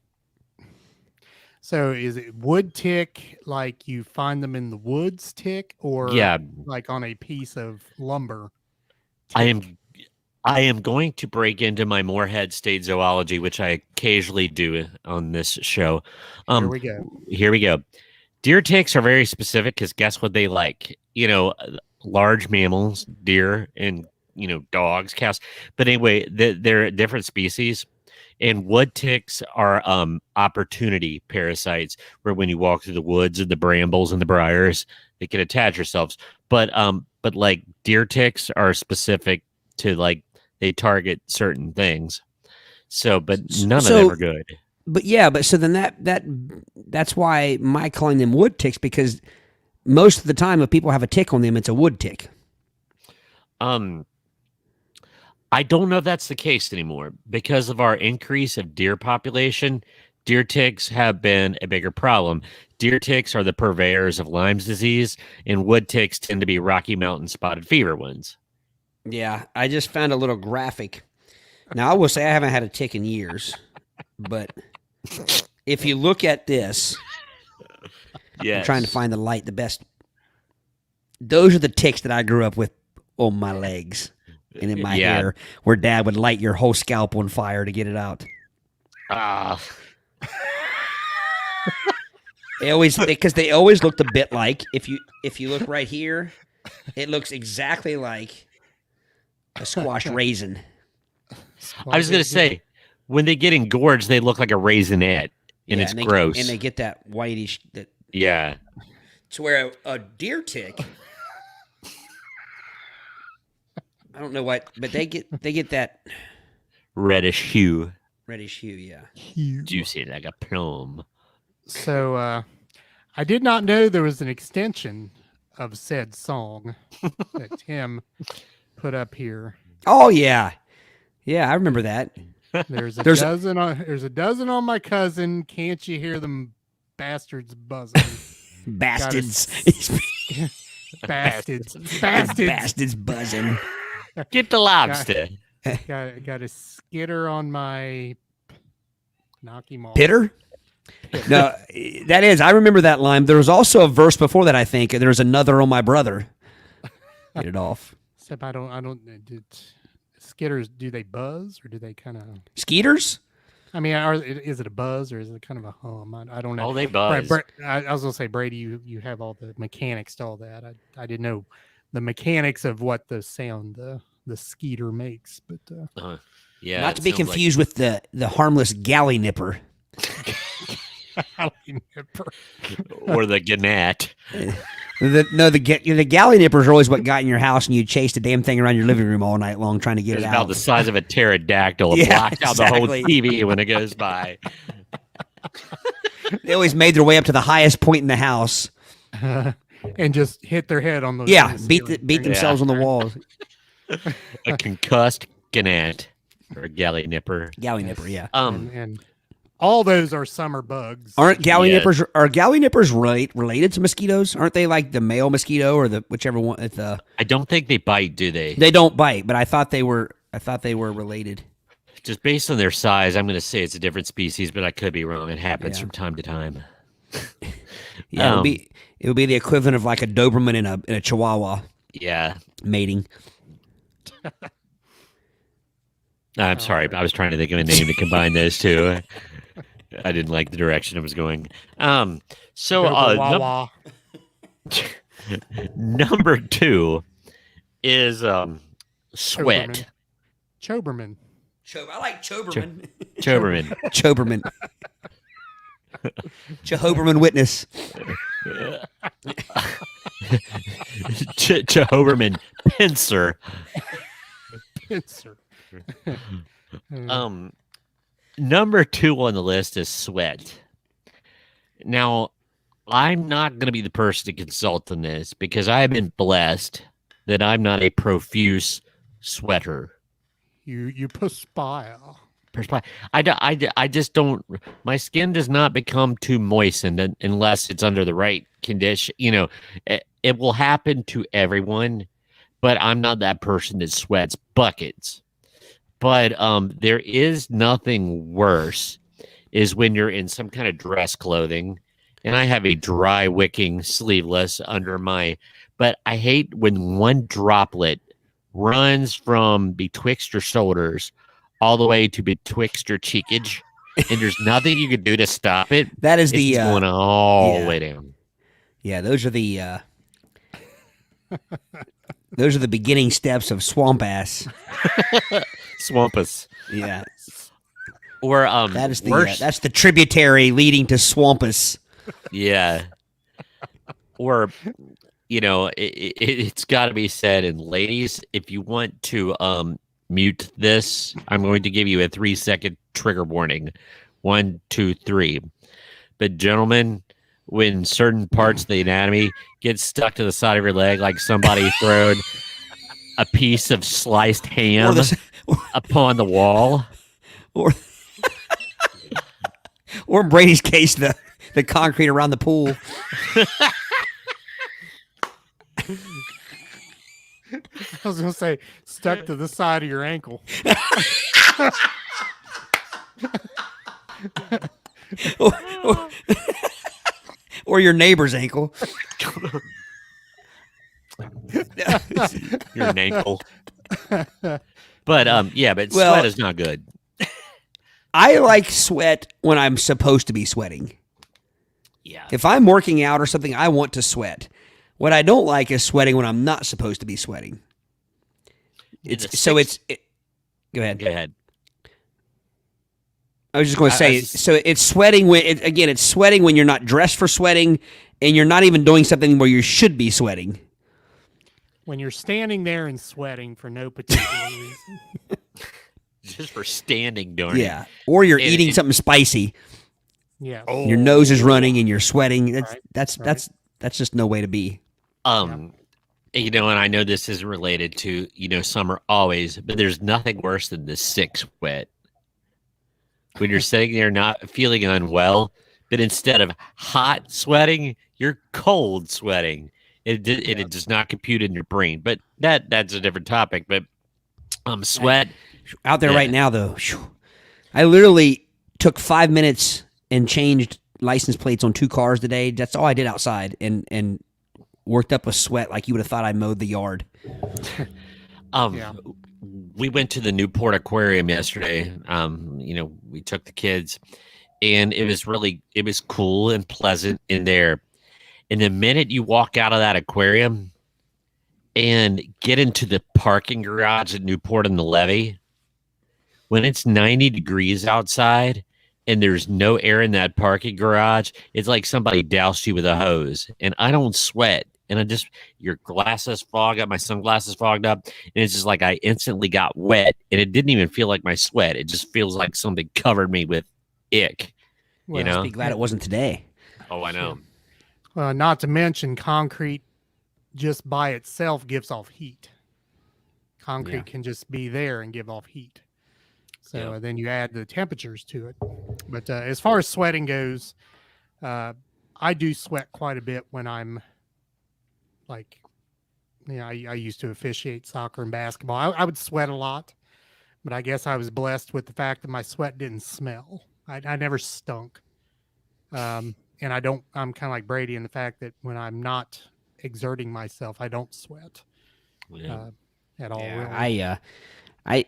So is it wood tick like you find them in the woods tick, or Yeah, like on a piece of lumber? I tick? am going to break into my Moorhead State zoology, which I occasionally do on this show. Here we go. Here we go. Deer ticks are very specific because guess what they like? Large mammals, deer, and dogs, cows. But anyway, they're different species. And wood ticks are opportunity parasites, where when you walk through the woods and the brambles and the briars, they can attach yourselves. But like deer ticks are specific to like they target certain things. So, but none of them are good. But yeah, but so then that's why Mike calling them wood ticks, because most of the time if people have a tick on them, it's a wood tick. I don't know if that's the case anymore because of our increase of deer population. Deer ticks have been a bigger problem. Deer ticks are the purveyors of Lyme's disease, and wood ticks tend to be Rocky Mountain spotted fever ones. Yeah, I just found a little graphic. Now I will say I haven't had a tick in years, but if you look at this, yeah, I'm trying to find the light the best. Those are the ticks that I grew up with on my legs and in my hair, where Dad would light your whole scalp on fire to get it out. Because they always looked a bit like, if you look right here, it looks exactly like a squashed raisin. I was going to say, when they get engorged, they look like a raisinette, and it's gross. And they get that whitish. Yeah. To where a deer tick, I don't know what, but they get that reddish hue. Reddish hue, yeah. Juicy like a plum. So I did not know there was an extension of said song that Tim put up here. Oh yeah, yeah, I remember that. There's a dozen on my cousin. Can't you hear them bastards buzzing? Bastards. Bastards buzzing. Get the lobster. Got a skitter on my knock him off. Pitter? No, that is. I remember that line. There was also a verse before that, I think. There was another on my brother. Get it off. Except I don't. Did skitters, do they buzz or do they kind of skeeters? I mean, is it a buzz or is it kind of a hum? I don't know. Oh, they buzz. I was gonna say, Brady, you have all the mechanics to all that. I didn't know the mechanics of what the sound the skeeter makes, but yeah, not to be confused with the harmless galley nipper. Galley nipper. Or the gnat. The galley nippers are always what got in your house, and you chased the damn thing around your living room all night long trying to get it out. About the size of a pterodactyl. It blocked out the whole TV when it goes by. They always made their way up to the highest point in the house. And just hit their head on those. Yeah, beat themselves on the walls. A concussed gnat or a galley nipper. Galley nipper, yeah. And all those are summer bugs. Aren't galley nippers related to mosquitoes? Aren't they like the male mosquito or the whichever one? I don't think they bite, do they? They don't bite, but I thought they were related. Just based on their size, I'm going to say it's a different species, but I could be wrong. It happens from time to time. Yeah, it would be the equivalent of like a Doberman and a Chihuahua. Yeah, mating. I'm sorry, I was trying to think of a name to combine those two. I didn't like the direction it was going. Number 2 is sweat. Choberman. I like Choberman. Choberman. Choberman. Jehoberman Witness. Jehoberman Pincer. Pincer. Number 2 on the list is sweat. Now, I'm not going to be the person to consult on this because I have been blessed that I'm not a profuse sweater. You perspire. I just don't. My skin does not become too moistened unless it's under the right condition. it will happen to everyone, but I'm not that person that sweats buckets. But there is nothing worse is when you're in some kind of dress clothing, and I have a dry wicking sleeveless under my, but I hate when one droplet runs from betwixt your shoulders all the way to betwixt your cheekage, and there's nothing you can do to stop it. That is It's the just going all the way down. yeah. Those are the those are the beginning steps of swamp ass. Swampus. Yeah, Or that is the worse, that's the tributary leading to swampus. yeah. Or it's got to be said. And ladies, if you want to mute this, I'm going to give you a 3-second trigger warning. 1, 2, 3. But gentlemen, when certain parts of the anatomy get stuck to the side of your leg, like somebody thrown a piece of sliced ham upon the wall. Or or in Brady's case, the concrete around the pool. I was gonna say stuck to the side of your ankle. Or your neighbor's ankle. Your ankle. But yeah, but Well- sweat is not good. I like sweat when I'm supposed to be sweating. Yeah. If I'm working out or something, I want to sweat. What I don't like is sweating when I'm not supposed to be sweating. Go ahead. Go ahead. I was just going to say, so it's sweating it's sweating when you're not dressed for sweating, and you're not even doing something where you should be sweating. When you're standing there and sweating for no particular reason. Just for standing, darn it. Yeah, or you're And eating something spicy. Yeah. Your nose is running and you're sweating. That's Right. that's just no way to be. And I know this isn't related to, summer always, but there's nothing worse than the sick sweat. When you're sitting there not feeling unwell, but instead of hot sweating, you're cold sweating. It does not compute in your brain, but that's a different topic. But sweat Out there Yeah. right now, though, phew, I literally took 5 minutes and changed license plates on 2 cars today. That's all I did outside, and worked up a sweat like you would have thought I mowed the yard. Yeah. We went to the Newport Aquarium yesterday. We took the kids, and it was cool and pleasant in there. And the minute you walk out of that aquarium and get into the parking garage at Newport and the Levee, when it's 90 degrees outside and there's no air in that parking garage, it's like somebody doused you with a hose. And I don't sweat. And your glasses fog up, my sunglasses fogged up, and it's just like I instantly got wet, and it didn't even feel like my sweat. It just feels like something covered me with ick. Well, Be glad it wasn't today. Oh, I know. Not to mention concrete just by itself gives off heat. Concrete Yeah. can just be there and give off heat. So Yeah. then you add the temperatures to it. But as far as sweating goes, I do sweat quite a bit when I'm like, I used to officiate soccer and basketball. I would sweat a lot, but I guess I was blessed with the fact that my sweat didn't smell. I never stunk. And I'm kind of like Brady in the fact that when I'm not exerting myself, I don't sweat Yeah. at all. Yeah, Really. I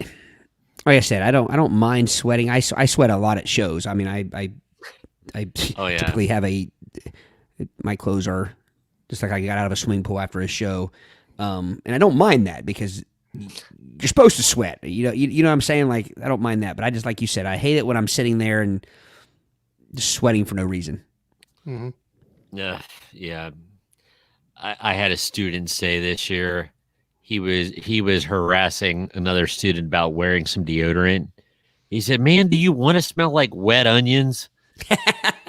like I said, I don't mind sweating. I sweat a lot at shows. I mean, I Oh, yeah. typically have my clothes are just like I got out of a swimming pool after a show, and I don't mind that because you're supposed to sweat. You know what I'm saying? Like I don't mind that, but I just like you said, I hate it when I'm sitting there and just sweating for no reason. Hmm. Yeah. I had a student say this year he was harassing another student about wearing some deodorant. He said, "Man, do you want to smell like wet onions?"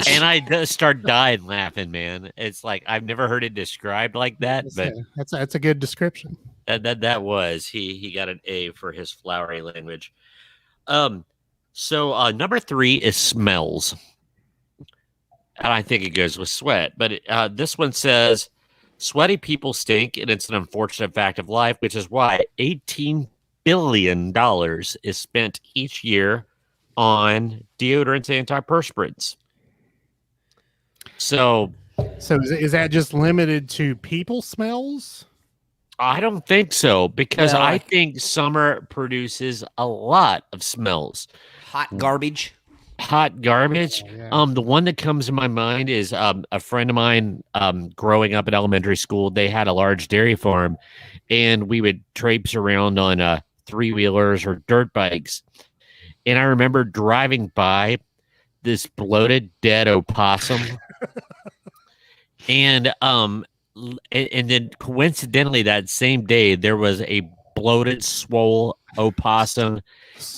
And I just start dying laughing, man. It's like I've never heard it described like that, but That's a good description. that was he got an A for his flowery language. So number 3 is smells, and I think it goes with sweat. But this one says Sweaty people stink, and it's an unfortunate fact of life, which is why $18 billion is spent each year on deodorants and antiperspirants. So is that just limited to people smells? I don't think so, because Well, I think summer produces a lot of smells. Hot garbage. Hot garbage. Yeah. The one that comes to my mind is a friend of mine growing up in elementary school. They had a large dairy farm, and we would traipse around on three-wheelers or dirt bikes. And I remember driving by this bloated dead opossum. And then coincidentally that same day there was a bloated swole opossum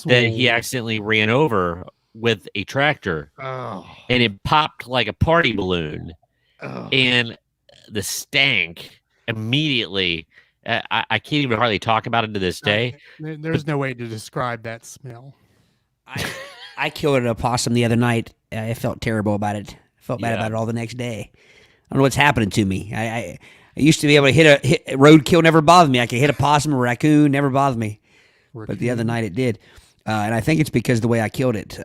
that he accidentally ran over with a tractor, Oh. and it popped like a party balloon. Oh. And the stank immediately, I can't even hardly talk about it to this day. There's no way to describe that smell. I killed an opossum the other night. I felt terrible about it. I felt bad Yeah. about it all the next day. I don't know what's happening to me. I used to be able to hit a roadkill, never bothered me. I could hit a possum, a raccoon, never bothered me. But the other night it did. And I think it's because of the way I killed it.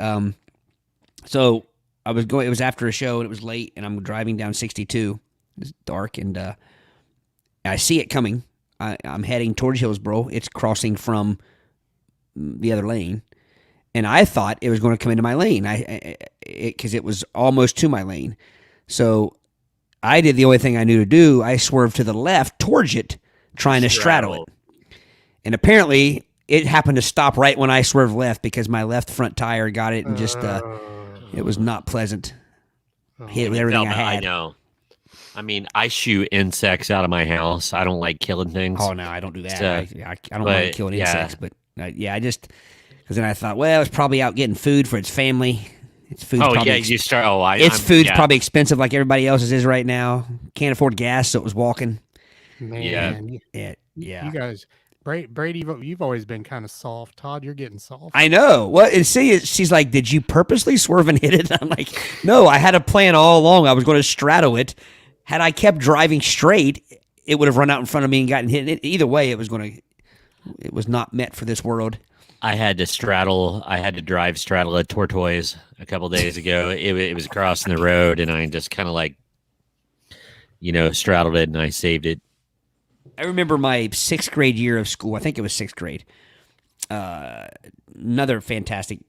So I was going. It was after a show and it was late, and I'm driving down 62. It's dark, and I see it coming. I'm heading towards Hillsboro. It's crossing from the other lane, and I thought it was going to come into my lane. Because it was almost to my lane. So I did the only thing I knew to do. I swerved to the left towards it, trying to straddle it. And apparently, it happened to stop right when I swerved left because my left front tire got it, and just it was not pleasant. Hit it with everything I had. I know. I mean, I shoot insects out of my house. I don't like killing things. Oh no, I don't do that. So, I don't want to kill insects, but I just because then I thought, well, it's probably out getting food for its family. Its food's Oh probably yeah, you start. Oh, its food's yeah. probably expensive like everybody else's is right now. Can't afford gas, so it was walking. Man, Yeah. you guys, Brady, you've always been kind of soft. Todd, you're getting soft. I know. What? And she's like, did you purposely swerve and hit it? I'm like, no, I had a plan all along. I was going to straddle it. Had I kept driving straight, it would have run out in front of me and gotten hit. Either way, it was not meant for this world. I had to straddle a tortoise a couple days ago. It was crossing the road, and I just kind of like, straddled it, and I saved it. I remember my 6th grade year of school. I think it was 6th grade. Another fantastic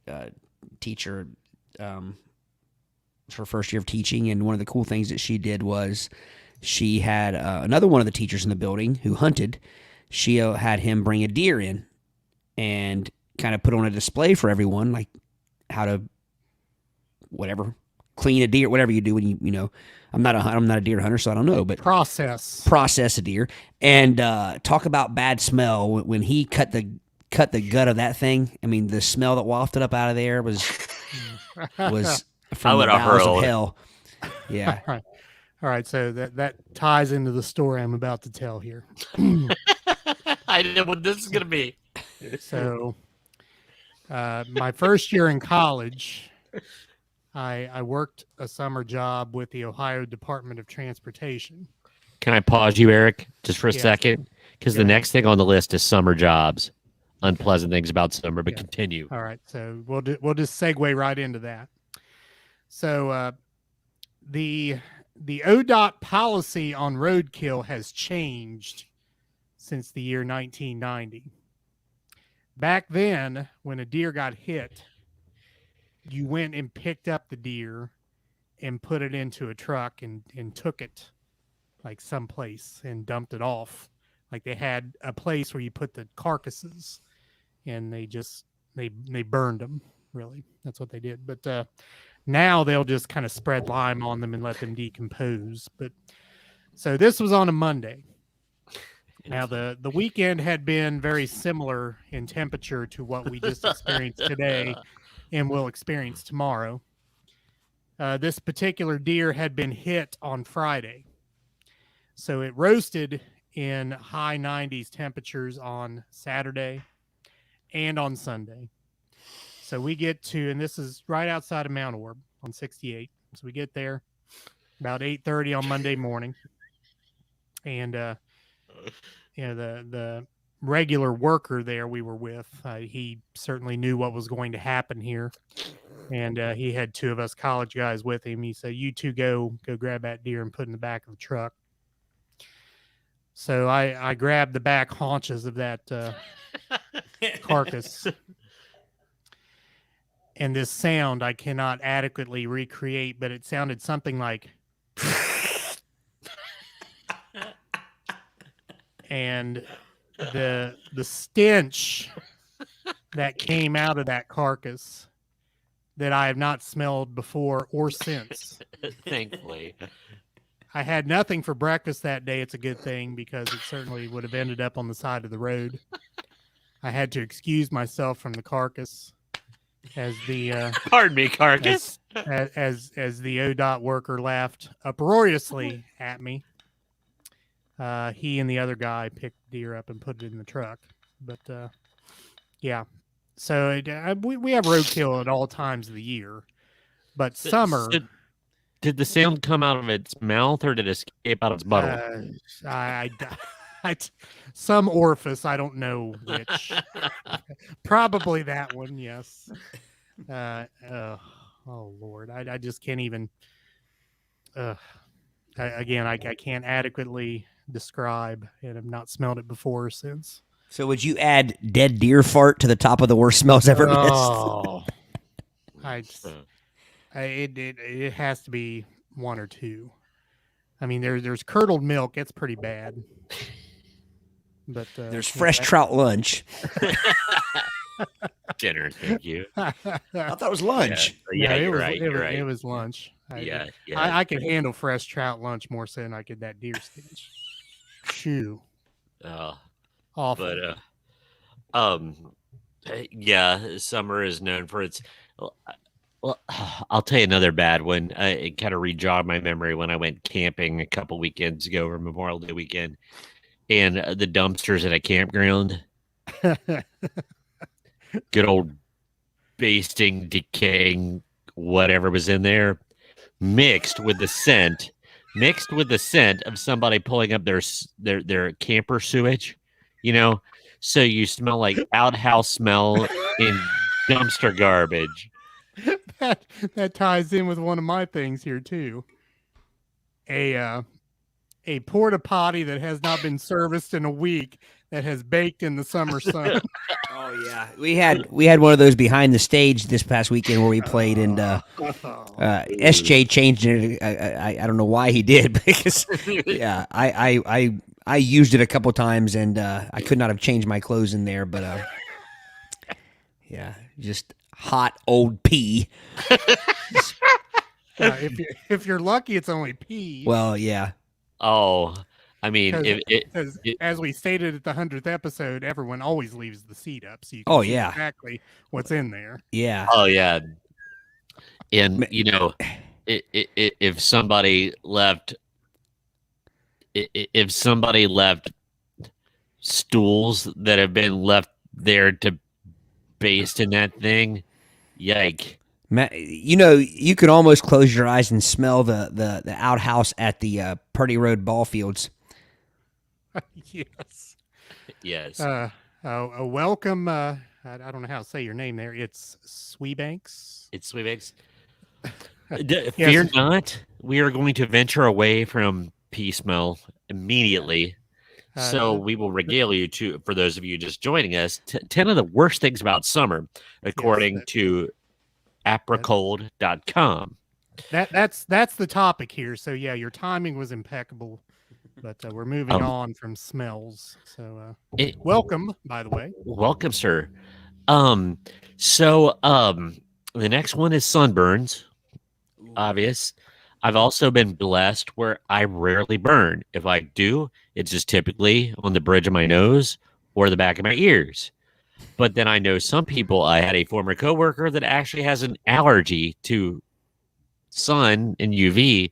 teacher. Her first year of teaching, and one of the cool things that she did was she had another one of the teachers in the building who hunted. She had him bring a deer in and kind of put on a display for everyone, like how to clean a deer, whatever you do when you I'm not a deer hunter, so I don't know, but process a deer and talk about bad smell when he cut the gut of that thing. I mean, the smell that wafted up out of there was from the bowels of hell. Yeah. All right. So that ties into the story I'm about to tell here. I know what this is gonna be. So, my first year in college, I worked a summer job with the Ohio Department of Transportation. Can I pause you, Eric, just for a Yeah. second? Because the next thing on the list is summer jobs. Unpleasant things about summer, but Yeah. continue. All right, so we'll just segue right into that. So the ODOT policy on roadkill has changed since the year 1990. Back then, when a deer got hit, you went and picked up the deer and put it into a truck and took it like someplace and dumped it off. Like they had a place where you put the carcasses, and they burned them. Really, that's what they did. But now they'll just kind of spread lime on them and let them decompose. But so this was on a Monday. Now the weekend had been very similar in temperature to what we just experienced today and will experience tomorrow. This particular deer had been hit on Friday. So it roasted in high 90s temperatures on Saturday and on Sunday. So we get to, and this is right outside of Mount Orb on 68. So we get there about 8:30 on Monday morning. and the regular worker there we were with, he certainly knew what was going to happen here, and he had two of us college guys with him. He said, "You two go grab that deer and put it in the back of the truck." So I grabbed the back haunches of that carcass, and this sound I cannot adequately recreate, but it sounded something like. And the stench that came out of that carcass that I have not smelled before or since. Thankfully. I had nothing for breakfast that day. It's a good thing, because it certainly would have ended up on the side of the road. I had to excuse myself from the carcass as the Pardon me, carcass. as the ODOT worker laughed uproariously at me. He and the other guy picked the deer up and put it in the truck. But yeah, so we have roadkill at all times of the year. But summer, Did the sound come out of its mouth or did it escape out of its butthole? Some orifice, I don't know which. Probably that one, yes. Oh Lord, I just can't even. I can't adequately describe, and I've not smelled it before or since. So would you add dead deer fart to the top of the worst smells ever missed? Oh, it has to be one or two. I mean, there's curdled milk. It's pretty bad. But there's fresh trout lunch. Dinner, thank you. I thought it was lunch. Yeah, it you're was, right. It You're was, right. It was lunch. I can handle fresh trout lunch more so than I could that deer stench. Shoo. Awful. But yeah, summer is known for its. Well, I'll tell you another bad one. It kind of rejogged my memory when I went camping a couple weekends ago over Memorial Day weekend, and the dumpsters at a campground. Good old basting, decaying, whatever was in there, mixed with the scent of somebody pulling up their camper sewage, so you smell like outhouse smell in dumpster garbage. That ties in with one of my things here too. A porta potty that has not been serviced in a week that has baked in the summer sun. Oh yeah, we had one of those behind the stage this past weekend where we played, and SJ changed it. I don't know why he did, because yeah, I used it a couple times, and I could not have changed my clothes in there, but yeah, just hot old pee. If you're lucky, it's only pee. Well, yeah. Oh, I mean, as we stated at the 100th episode, everyone always leaves the seat up, so you Oh, can see yeah. exactly what's in there. Yeah. Oh yeah, and if somebody left, stools that have been left there to baste in that thing, yike. You could almost close your eyes and smell the outhouse at the Purdy Road ball fields. Yes. A welcome. I don't know how to say your name there. It's Sweebanks. It's Sweebanks. Fear not. We are going to venture away from pea smell immediately. So we will regale you for those of you just joining us, 10 of the worst things about summer, according to apricold.com. That's the topic here. So yeah, your timing was impeccable, but we're moving on from smells. So welcome, by the way. Welcome, sir. So the next one is sunburns. Obvious. I've also been blessed where I rarely burn. If I do, it's just typically on the bridge of my nose or the back of my ears. But then I know some people. I had a former coworker that actually has an allergy to sun and UV,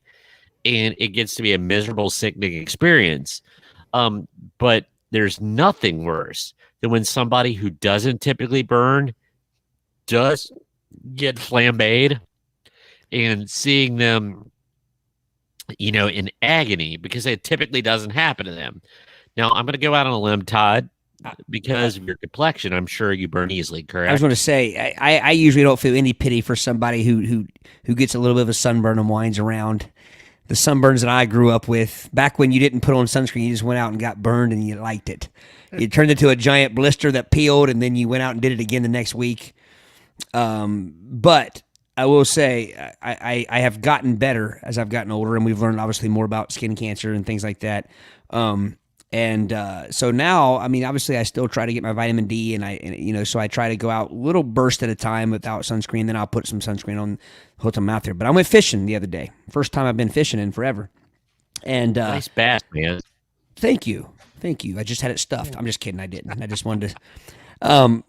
and it gets to be a miserable, sickening experience. But there's nothing worse than when somebody who doesn't typically burn does get flambéed, and seeing them in agony because it typically doesn't happen to them. Now, I'm going to go out on a limb, Todd, because of your complexion. I'm sure you burn easily, correct? I was going to say, I usually don't feel any pity for somebody who gets a little bit of a sunburn and winds around. The sunburns that I grew up with, back when you didn't put on sunscreen, you just went out and got burned and you liked it. It turned into a giant blister that peeled, and then you went out and did it again the next week. But I will say I have gotten better as I've gotten older, and we've learned obviously more about skin cancer and things like that. So now, I mean, obviously I still try to get my vitamin D so I try to go out a little burst at a time without sunscreen. Then I'll put some sunscreen on the whole time I'm out there. But I went fishing the other day. First time I've been fishing in forever. And, nice bass, man. Thank you. I just had it stuffed. I'm just kidding. I didn't. I just wanted to,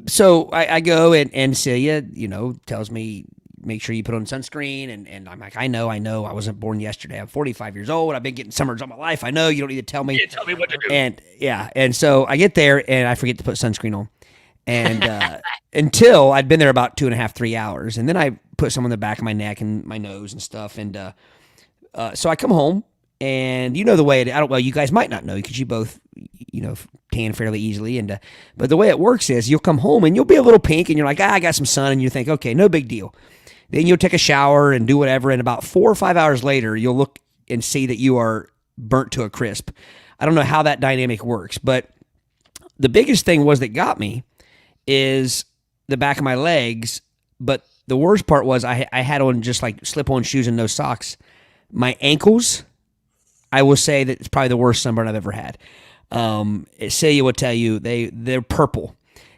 so I go and Celia, tells me, make sure you put on sunscreen. And I'm like, I know. I wasn't born yesterday. I'm 45 years old. I've been getting summers all my life. I know. You don't need to tell me. Yeah, tell me what to do. And so I get there and I forget to put sunscreen on. And until I'd been there about 2.5, 3 hours. And then I put some on the back of my neck and my nose and stuff. And so I come home. And the way you guys might not know because you both, tan fairly easily. But the way it works is you'll come home and you'll be a little pink and you're like, I got some sun. And you think, okay, no big deal. Then you'll take a shower and do whatever. And about 4 or 5 hours later, you'll look and see that you are burnt to a crisp. I don't know how that dynamic works, but the biggest thing that got me is the back of my legs. But the worst part was I had on just like slip-on shoes and no socks. My ankles, I will say that it's probably the worst sunburn I've ever had. Celia will tell you they're purple,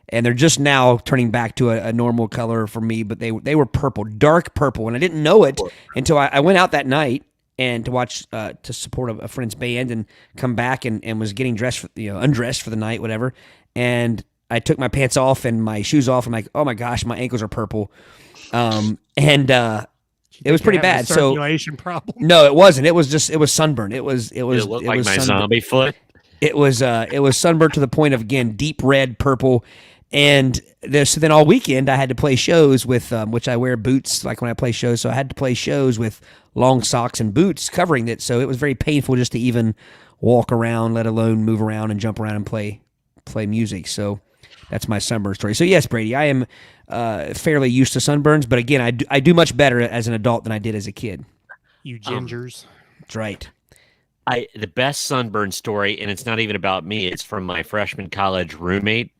and they're just now turning back to a normal color for me. But they were purple, dark purple, and I didn't know it until I went out that night and to watch to support a friend's band and come back and was getting dressed, undressed for the night, whatever. And I took my pants off and my shoes off. I'm like, oh my gosh, my ankles are purple, it was pretty bad. Circulation problem. No, it wasn't. It was sunburn. It was. It looked like my zombie foot. It was sunburned to the point of, again, deep red, purple. And so then all weekend I had to play shows with, which I wear boots like when I play shows. So I had to play shows with long socks and boots covering it. So it was very painful just to even walk around, let alone move around and jump around and play music. So that's my sunburn story. So yes, Brady, I am fairly used to sunburns, but again, I do much better as an adult than I did as a kid. You gingers. That's right. The best sunburn story, and it's not even about me, it's from my freshman college roommate.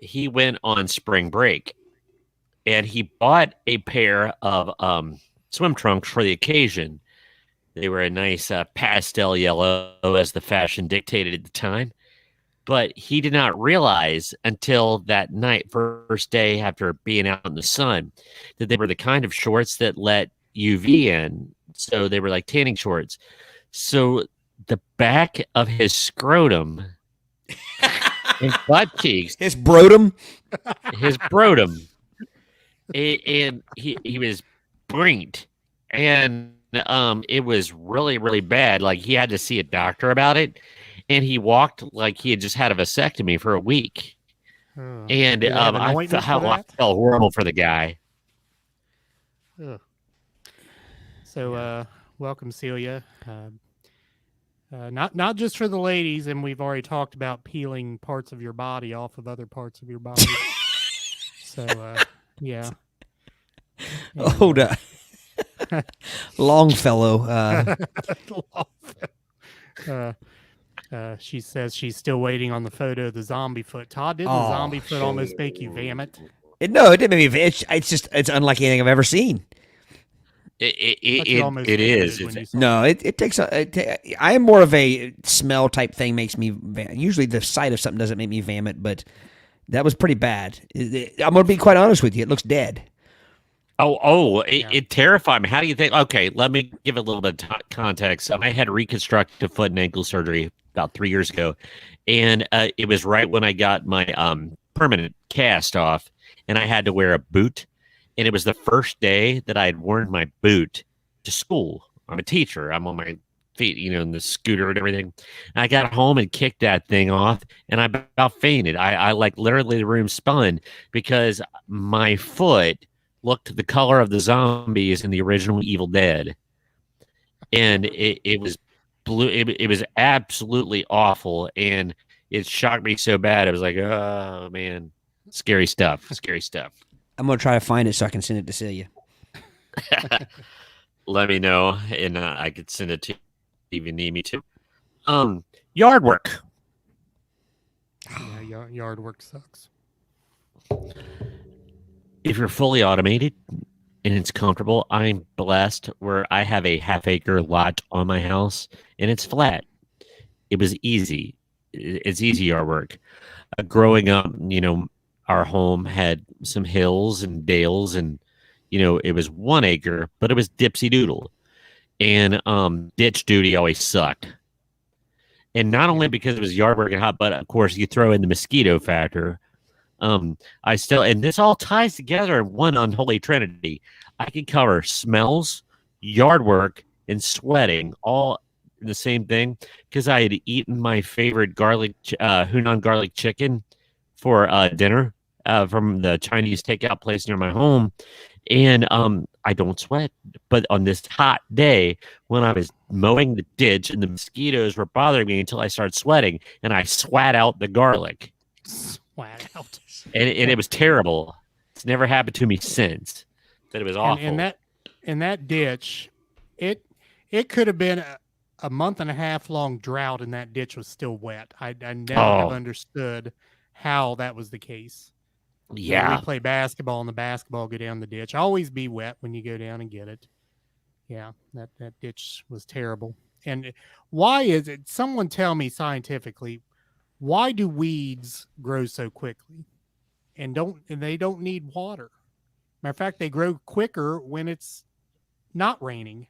He went on spring break, and he bought a pair of swim trunks for the occasion. They were a nice pastel yellow, as the fashion dictated at the time. But he did not realize until that night, first day after being out in the sun, that they were the kind of shorts that let UV in. So they were like tanning shorts. So the back of his scrotum and butt cheeks, his brotum, and he was burnt, and it was really, really bad. Like he had to see a doctor about it, and he walked like he had just had a vasectomy for a week. And I felt horrible for the guy. So welcome, Celia. Not just for the ladies, and we've already talked about peeling parts of your body off of other parts of your body. So yeah. Hold on. Longfellow. She says she's still waiting on the photo of the zombie foot. Todd, didn't the zombie foot almost make you vomit? No, it didn't make me. It's unlike anything I've ever seen. It is. No, it takes. I am more of a smell type thing. Makes me. Usually, the sight of something doesn't make me vomit, but that was pretty bad. I'm gonna be quite honest with you. It looks dead. It terrified me. How do you think? Okay, let me give a little bit of context. I had reconstructive foot and ankle surgery about 3 years ago, and it was right when I got my permanent cast off, and I had to wear a boot. And it was the first day that I had worn my boot to school. I'm a teacher. I'm on my feet, in the scooter and everything. And I got home and kicked that thing off, and I about fainted. I like literally the room spun because my foot looked the color of the zombies in the original Evil Dead. and it was blue. It was absolutely awful, and it shocked me so bad. I was like, oh man, scary stuff. Scary stuff. I'm gonna try to find it so I can send it to Celia. Let me know, and I could send it to you if you need me to. Yard work. Yeah, yard work sucks. If you're fully automated and it's comfortable, I'm blessed where I have a half-acre lot on my house, and it's flat. It was easy. It's easy yard work. Growing up, our home had some hills and dales, and it was 1 acre, but it was dipsy doodle, and ditch duty always sucked. And not only because it was yard work and hot, but of course you throw in the mosquito factor. And this all ties together in one unholy trinity. I can cover smells, yard work, and sweating all in the same thing because I had eaten my favorite Hunan garlic chicken for dinner from the Chinese takeout place near my home. And I don't sweat. But on this hot day, when I was mowing the ditch and the mosquitoes were bothering me until I started sweating, and I swat out the garlic. Swat out. And it was terrible. It's never happened to me since. But it was awful. And that ditch, it could have been a month and a half long drought, and that ditch was still wet. I never have understood how that was the case. Yeah. We play basketball, and the basketball go down the ditch. Always be wet when you go down and get it. Yeah, that ditch was terrible. And why is it? Someone tell me scientifically, why do weeds grow so quickly? And they don't need water. Matter of fact, they grow quicker when it's not raining.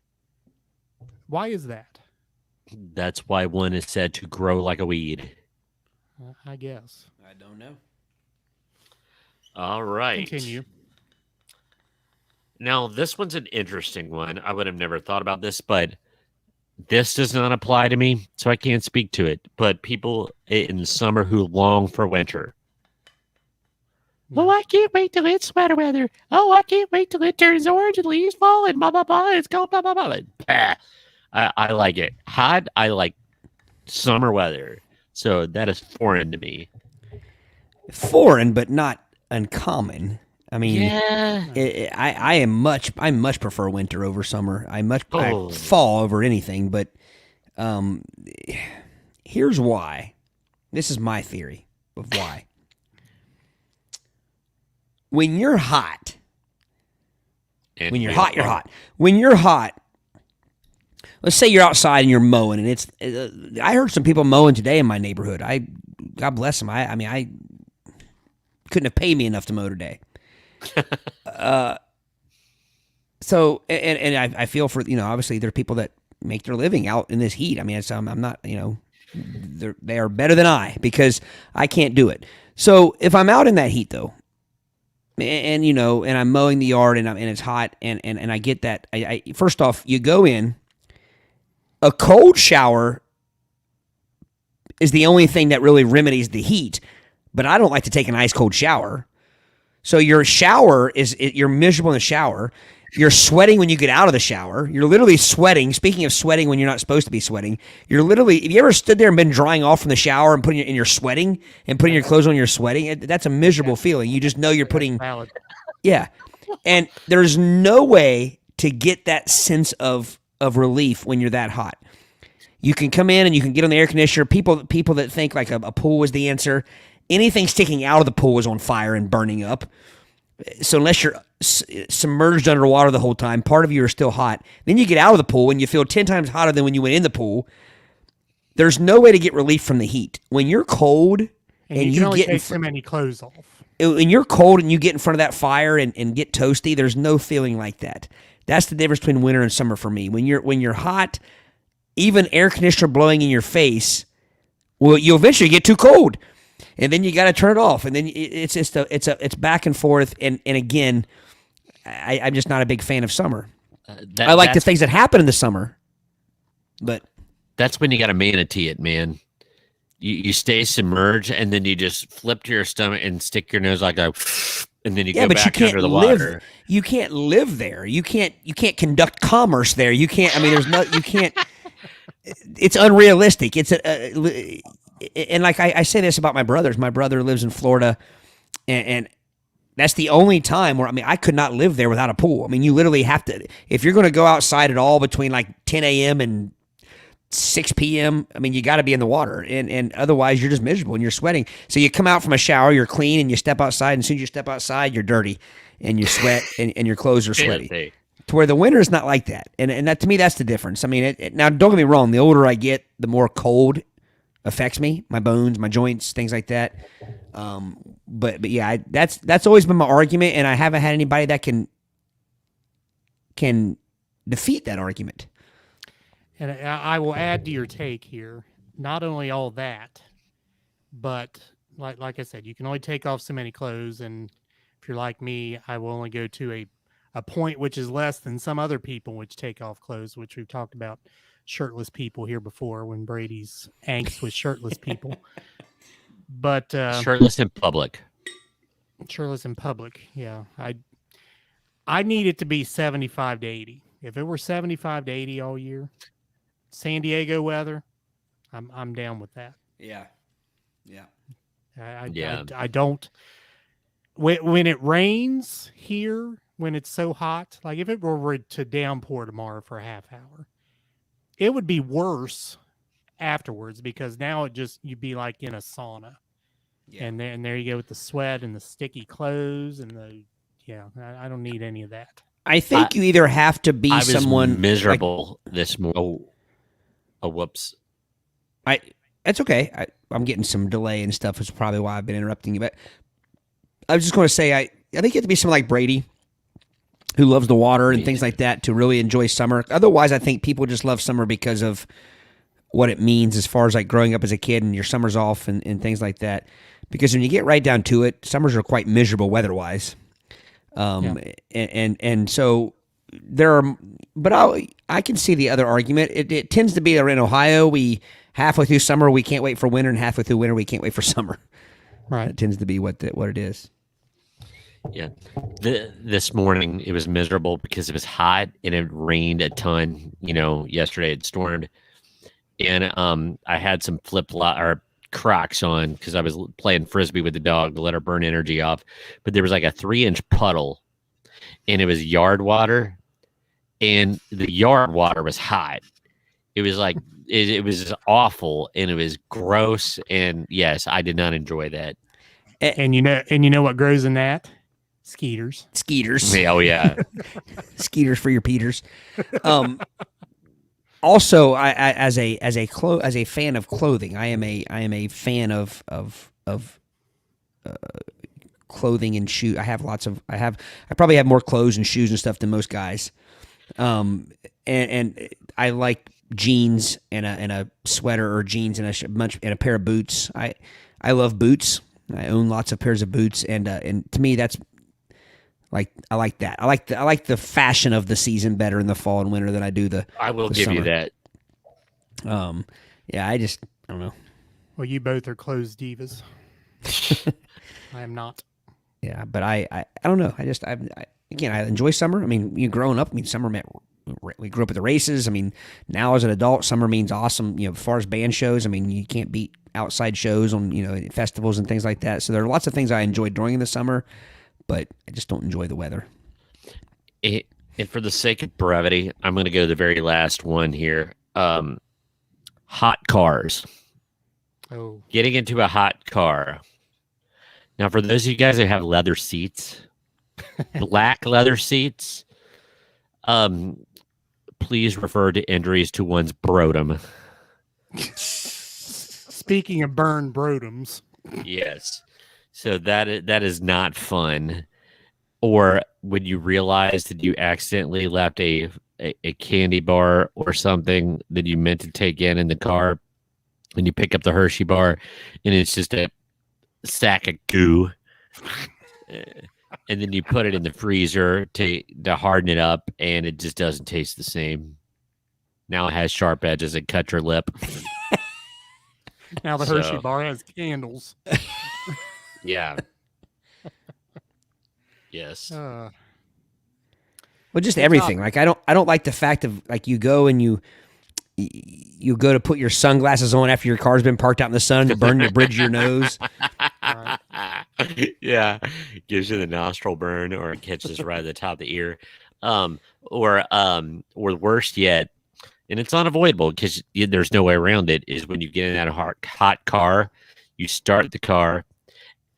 Why is that? That's why one is said to grow like a weed. I guess. I don't know. All right. Continue. Now, this one's an interesting one. I would have never thought about this, but this does not apply to me, so I can't speak to it. But people in the summer who long for winter. Oh, I can't wait till it's sweater weather. Oh, I can't wait till it turns orange and leaves fall and blah, blah, blah. It's called blah, blah, blah. I like it. Hot, I like summer weather. So that is foreign to me. Foreign, but not uncommon. I mean, yeah. I much prefer winter over summer. I fall over anything, but here's why. This is my theory of why. When you're hot, And you're hot. When you're hot, let's say you're outside and you're mowing, and it's. I heard some people mowing today in my neighborhood. God bless them. I couldn't have paid me enough to mow today. So I feel for obviously there are people that make their living out in this heat. I mean, I'm not they are better than I because I can't do it. So if I'm out in that heat though. And and I'm mowing the yard and it's hot and I get that. I first off, you go in. A cold shower is the only thing that really remedies the heat, but I don't like to take an ice cold shower. So your shower you're miserable in the shower. You're sweating when you get out of the shower. You're literally sweating. Speaking of sweating when you're not supposed to be sweating, you're literally, have you ever stood there and been drying off from the shower and you're sweating and putting your clothes on, you're sweating? That's a miserable feeling. You just know you're putting, yeah. And there's no way to get that sense of relief when you're that hot. You can come in and you can get on the air conditioner. People that think like a pool is the answer, anything sticking out of the pool is on fire and burning up. So unless you're submerged underwater the whole time, part of you are still hot. Then you get out of the pool and you feel 10 times hotter than when you went in the pool. There's no way to get relief from the heat. When you're cold and you can only get take so many clothes off. When you're cold and you get in front of that fire and get toasty, there's no feeling like that. That's the difference between winter and summer for me. When you're hot, even air conditioner blowing in your face, well, you'll eventually get too cold. And then you got to turn it off, and then it's just it's back and forth. And again, I'm just not a big fan of summer. I like the things that happen in the summer, but that's when you got to manatee it, man. You stay submerged, and then you just flip to your stomach and stick your nose like a, and then you Yeah, go but you back can't under the live. water. You can't live there. You can't conduct commerce there. You can't. I mean, there's no. You can't. It's unrealistic. It's and like I say this about my brothers. My brother lives in Florida, and that's the only time where I could not live there without a pool. I mean, you literally have to if you're going to go outside at all between like 10 a.m. and 6 p.m. I mean, you got to be in the water, and otherwise you're just miserable and you're sweating. So you come out from a shower, you're clean, and you step outside. And as soon as you step outside, you're dirty, and you sweat, and your clothes are sweaty. Filthy. To where the winter is not like that, and that to me that's the difference. I mean, now don't get me wrong. The older I get, the more cold affects me, my bones, my joints, things like that. But yeah, that's always been my argument, and I haven't had anybody that can defeat that argument. And I will add to your take here. Not only all that, but like I said, you can only take off so many clothes, and if you're like me, I will only go to a point which is less than some other people which take off clothes, which we've talked about shirtless people here before when Brady's angst with shirtless people. But Shirtless in public. shirtless in public, yeah. I need it to be 75 to 80. If it were 75 to 80 all year, San Diego weather, I'm down with that. Yeah, yeah. I don't. When it rains here, when it's so hot, like if it were to downpour tomorrow for a half hour, it would be worse afterwards because now you'd be like in a sauna, Yeah. and there you go with the sweat and the sticky clothes and I don't need any of that. I think you either have to be I was someone miserable this morning. Oh, whoops. That's okay. I'm getting some delay and stuff. Is probably why I've been interrupting you. But I was just going to say, I think you have to be someone like Brady, who loves the water and things like that, to really enjoy summer. Otherwise, I think people just love summer because of what it means as far as like growing up as a kid and your summers off and things like that. Because when you get right down to it, summers are quite miserable weather-wise. And so there are, but I can see the other argument. It tends to be in Ohio, we halfway through summer we can't wait for winter, and halfway through winter we can't wait for summer. Right. It tends to be what it is. Yeah. This morning it was miserable because it was hot and it rained a ton. Yesterday it stormed, and I had some Crocs on because I was playing frisbee with the dog to let her burn energy off. But there was like a 3-inch puddle, and it was yard water, and the yard water was hot. It was like it was awful, and it was gross. And yes, I did not enjoy that. And you know what grows in that? Skeeters. Oh yeah. Skeeters for your Peters. Also, I as a fan of clothing, I am a fan of clothing and shoe. I probably have more clothes and shoes and stuff than most guys. And I like jeans and a sweater, or jeans and a pair of boots. I love boots. I own lots of pairs of boots, and to me that's I like that. I like the fashion of the season better in the fall and winter than I do the. I will the give summer. you that. Yeah, I don't know. Well, you both are clothes divas. I am not. Yeah, but I don't know. I enjoy summer. I mean, you growing up, summer meant we grew up at the races. I mean, now as an adult, summer means awesome. As far as band shows, you can't beat outside shows on festivals and things like that. So there are lots of things I enjoy during the summer, but I just don't enjoy the weather. And for the sake of brevity, I'm going to go to the very last one here. Hot cars. Oh, Getting into a hot car. Now, for those of you guys that have leather seats, black leather seats, please refer to injuries to one's brotum. speaking of burned brotums, Yes. So that is not fun. Or when you realize that you accidentally left a candy bar or something that you meant to take in the car, and you pick up the Hershey bar, and it's just a sack of goo. And then you put it in the freezer to harden it up, and it just doesn't taste the same. Now it has sharp edges and cut your lip. now the Hershey bar has candles. Yeah. Yes. Uh, Well, just Good everything. topic. Like I don't like the fact of like you go and you go to put your sunglasses on after your car's been parked out in the sun and burn the bridge of your nose. Yeah, gives you the nostril burn, or it catches right at the top of the ear, or worse yet, and it's unavoidable because there's no way around it. Is when you get in that hot car, you start the car,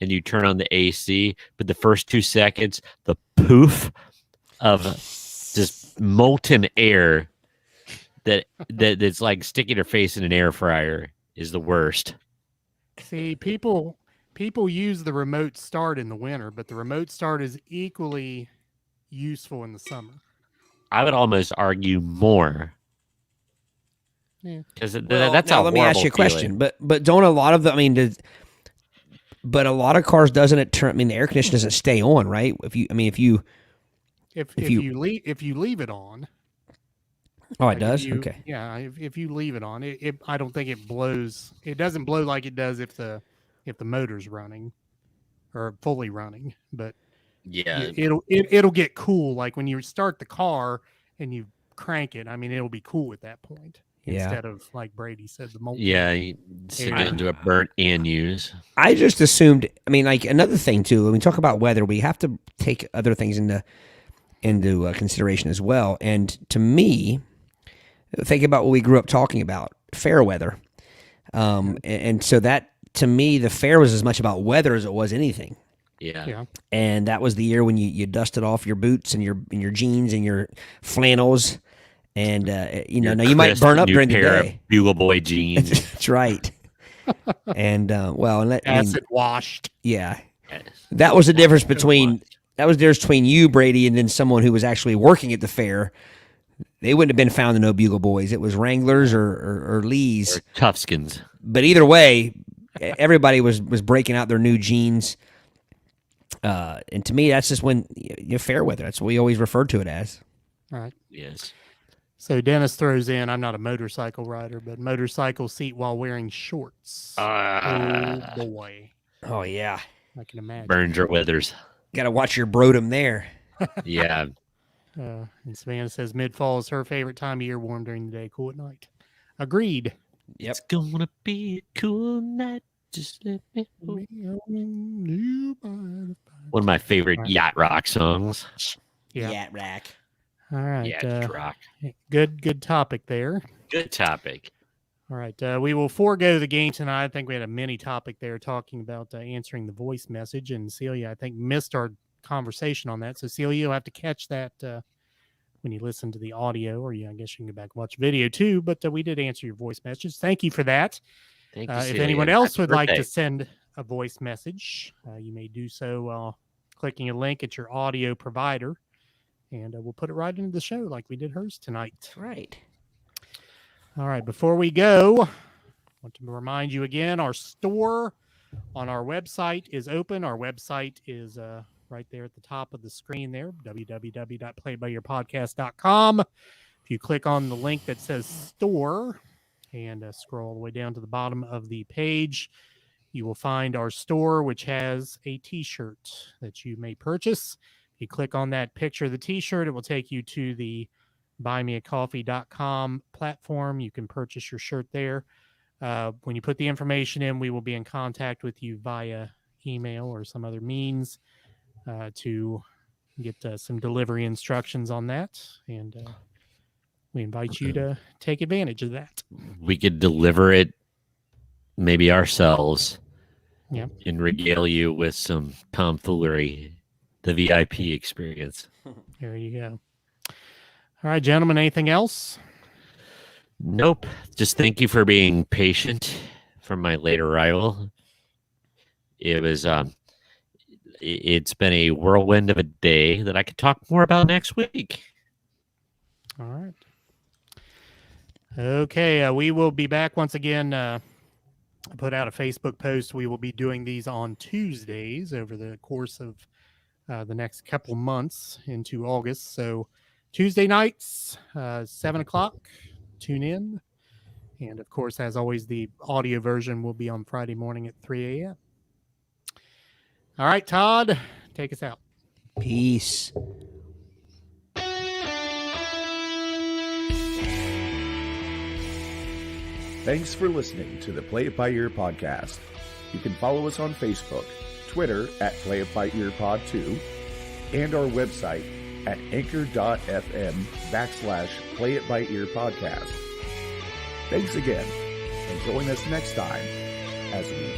and you turn on the AC, but the first 2 seconds, the poof of just molten air that's like sticking your face in an air fryer is the worst. See, people use the remote start in the winter, but the remote start is equally useful in the summer. I would almost argue more. Yeah. Because Well, that's now a let me ask you a horrible question. feeling. But don't a lot of the but a lot of cars doesn't it turn? I mean, the air conditioner doesn't stay on, right? If you If you- you leave it on, oh, it like, does. Okay. Yeah, if you leave it on, it I don't think it blows. It doesn't blow like it does if the motor's running or fully running. But Yeah, it'll get cool. Like when you start the car and you crank it. I mean, it'll be cool at that point. Yeah. Instead of like Brady said, the molten. yeah, you sit Yeah. into a burnt and use. I just assumed. I mean, like another thing too. When we talk about weather, we have to take other things into consideration as well. And to me, think about what we grew up talking about: fair weather. And so that to me, the fair was as much about weather as it was anything. Yeah. Yeah. And that was the year when you dusted off your boots and your jeans and your flannels, and Your now you might crisp burn up new during the pair day. of Bugle Boy jeans. That's right. And well, and I mean, Acid washed. yeah, Yes. that was the difference between you, Brady, and then someone who was actually working at the fair. They wouldn't have been found in no Bugle Boys. It was Wranglers or Lees. Or Toughskins. But either way, everybody was breaking out their new jeans. And to me, that's just when fair weather. That's what we always referred to it as. All right. Yes. So Dennis throws in, I'm not a motorcycle rider, but motorcycle seat while wearing shorts. Oh boy. Oh yeah, I can imagine. Burns or withers. got to watch your Brodom there. Yeah. And Savannah says mid-fall is her favorite time of year, warm during the day, cool at night. Agreed. Yep. It's gonna be a cool night. Just let me. One One of my favorite Right. yacht rock songs. Yeah. Yat rack. All right. Yacht rock. Good topic there. Good topic. All right. We will forego the game tonight. I think we had a mini topic there talking about answering the voice message. And Celia, I think, missed our conversation on that. So, Celia, you'll have to catch that when you listen to the audio, or I guess you can go back and watch video too. But we did answer your voice message. Thank you for that. Thank you, If Celia. anyone else Happy would like birthday. to send a voice message, you may do so clicking a link at your audio provider. And we'll put it right into the show like we did hers tonight. Right. All right, before we go, I want to remind you again, our store on our website is open. Our website is right there at the top of the screen there, www.playedbyyourpodcast.com. If you click on the link that says store and scroll all the way down to the bottom of the page, you will find our store, which has a t-shirt that you may purchase. If you click on that picture of the t-shirt, it will take you to the buymeacoffee.com platform. You can purchase your shirt there. When you put the information in, we will be in contact with you via email or some other means to get some delivery instructions on that. And we invite you to take advantage of that. We could deliver it maybe ourselves. Yeah. And regale you with some tomfoolery, the VIP experience. There you go. All right, gentlemen, anything else? Nope. Just thank you for being patient for my late arrival. It was it's been a whirlwind of a day that I could talk more about next week. All right. Okay, we will be back once again. I put out a Facebook post. We will be doing these on Tuesdays over the course of the next couple months into August. So Tuesday nights, 7 o'clock, tune in. And of course, as always, the audio version will be on Friday morning at 3 a.m. All right, Todd, take us out. Peace. Thanks for listening to the Play It By Ear podcast. You can follow us on Facebook, Twitter at Play It By Ear Pod 2, and our website at anchor.fm/Play It By Ear podcast. Thanks again, and join us next time as we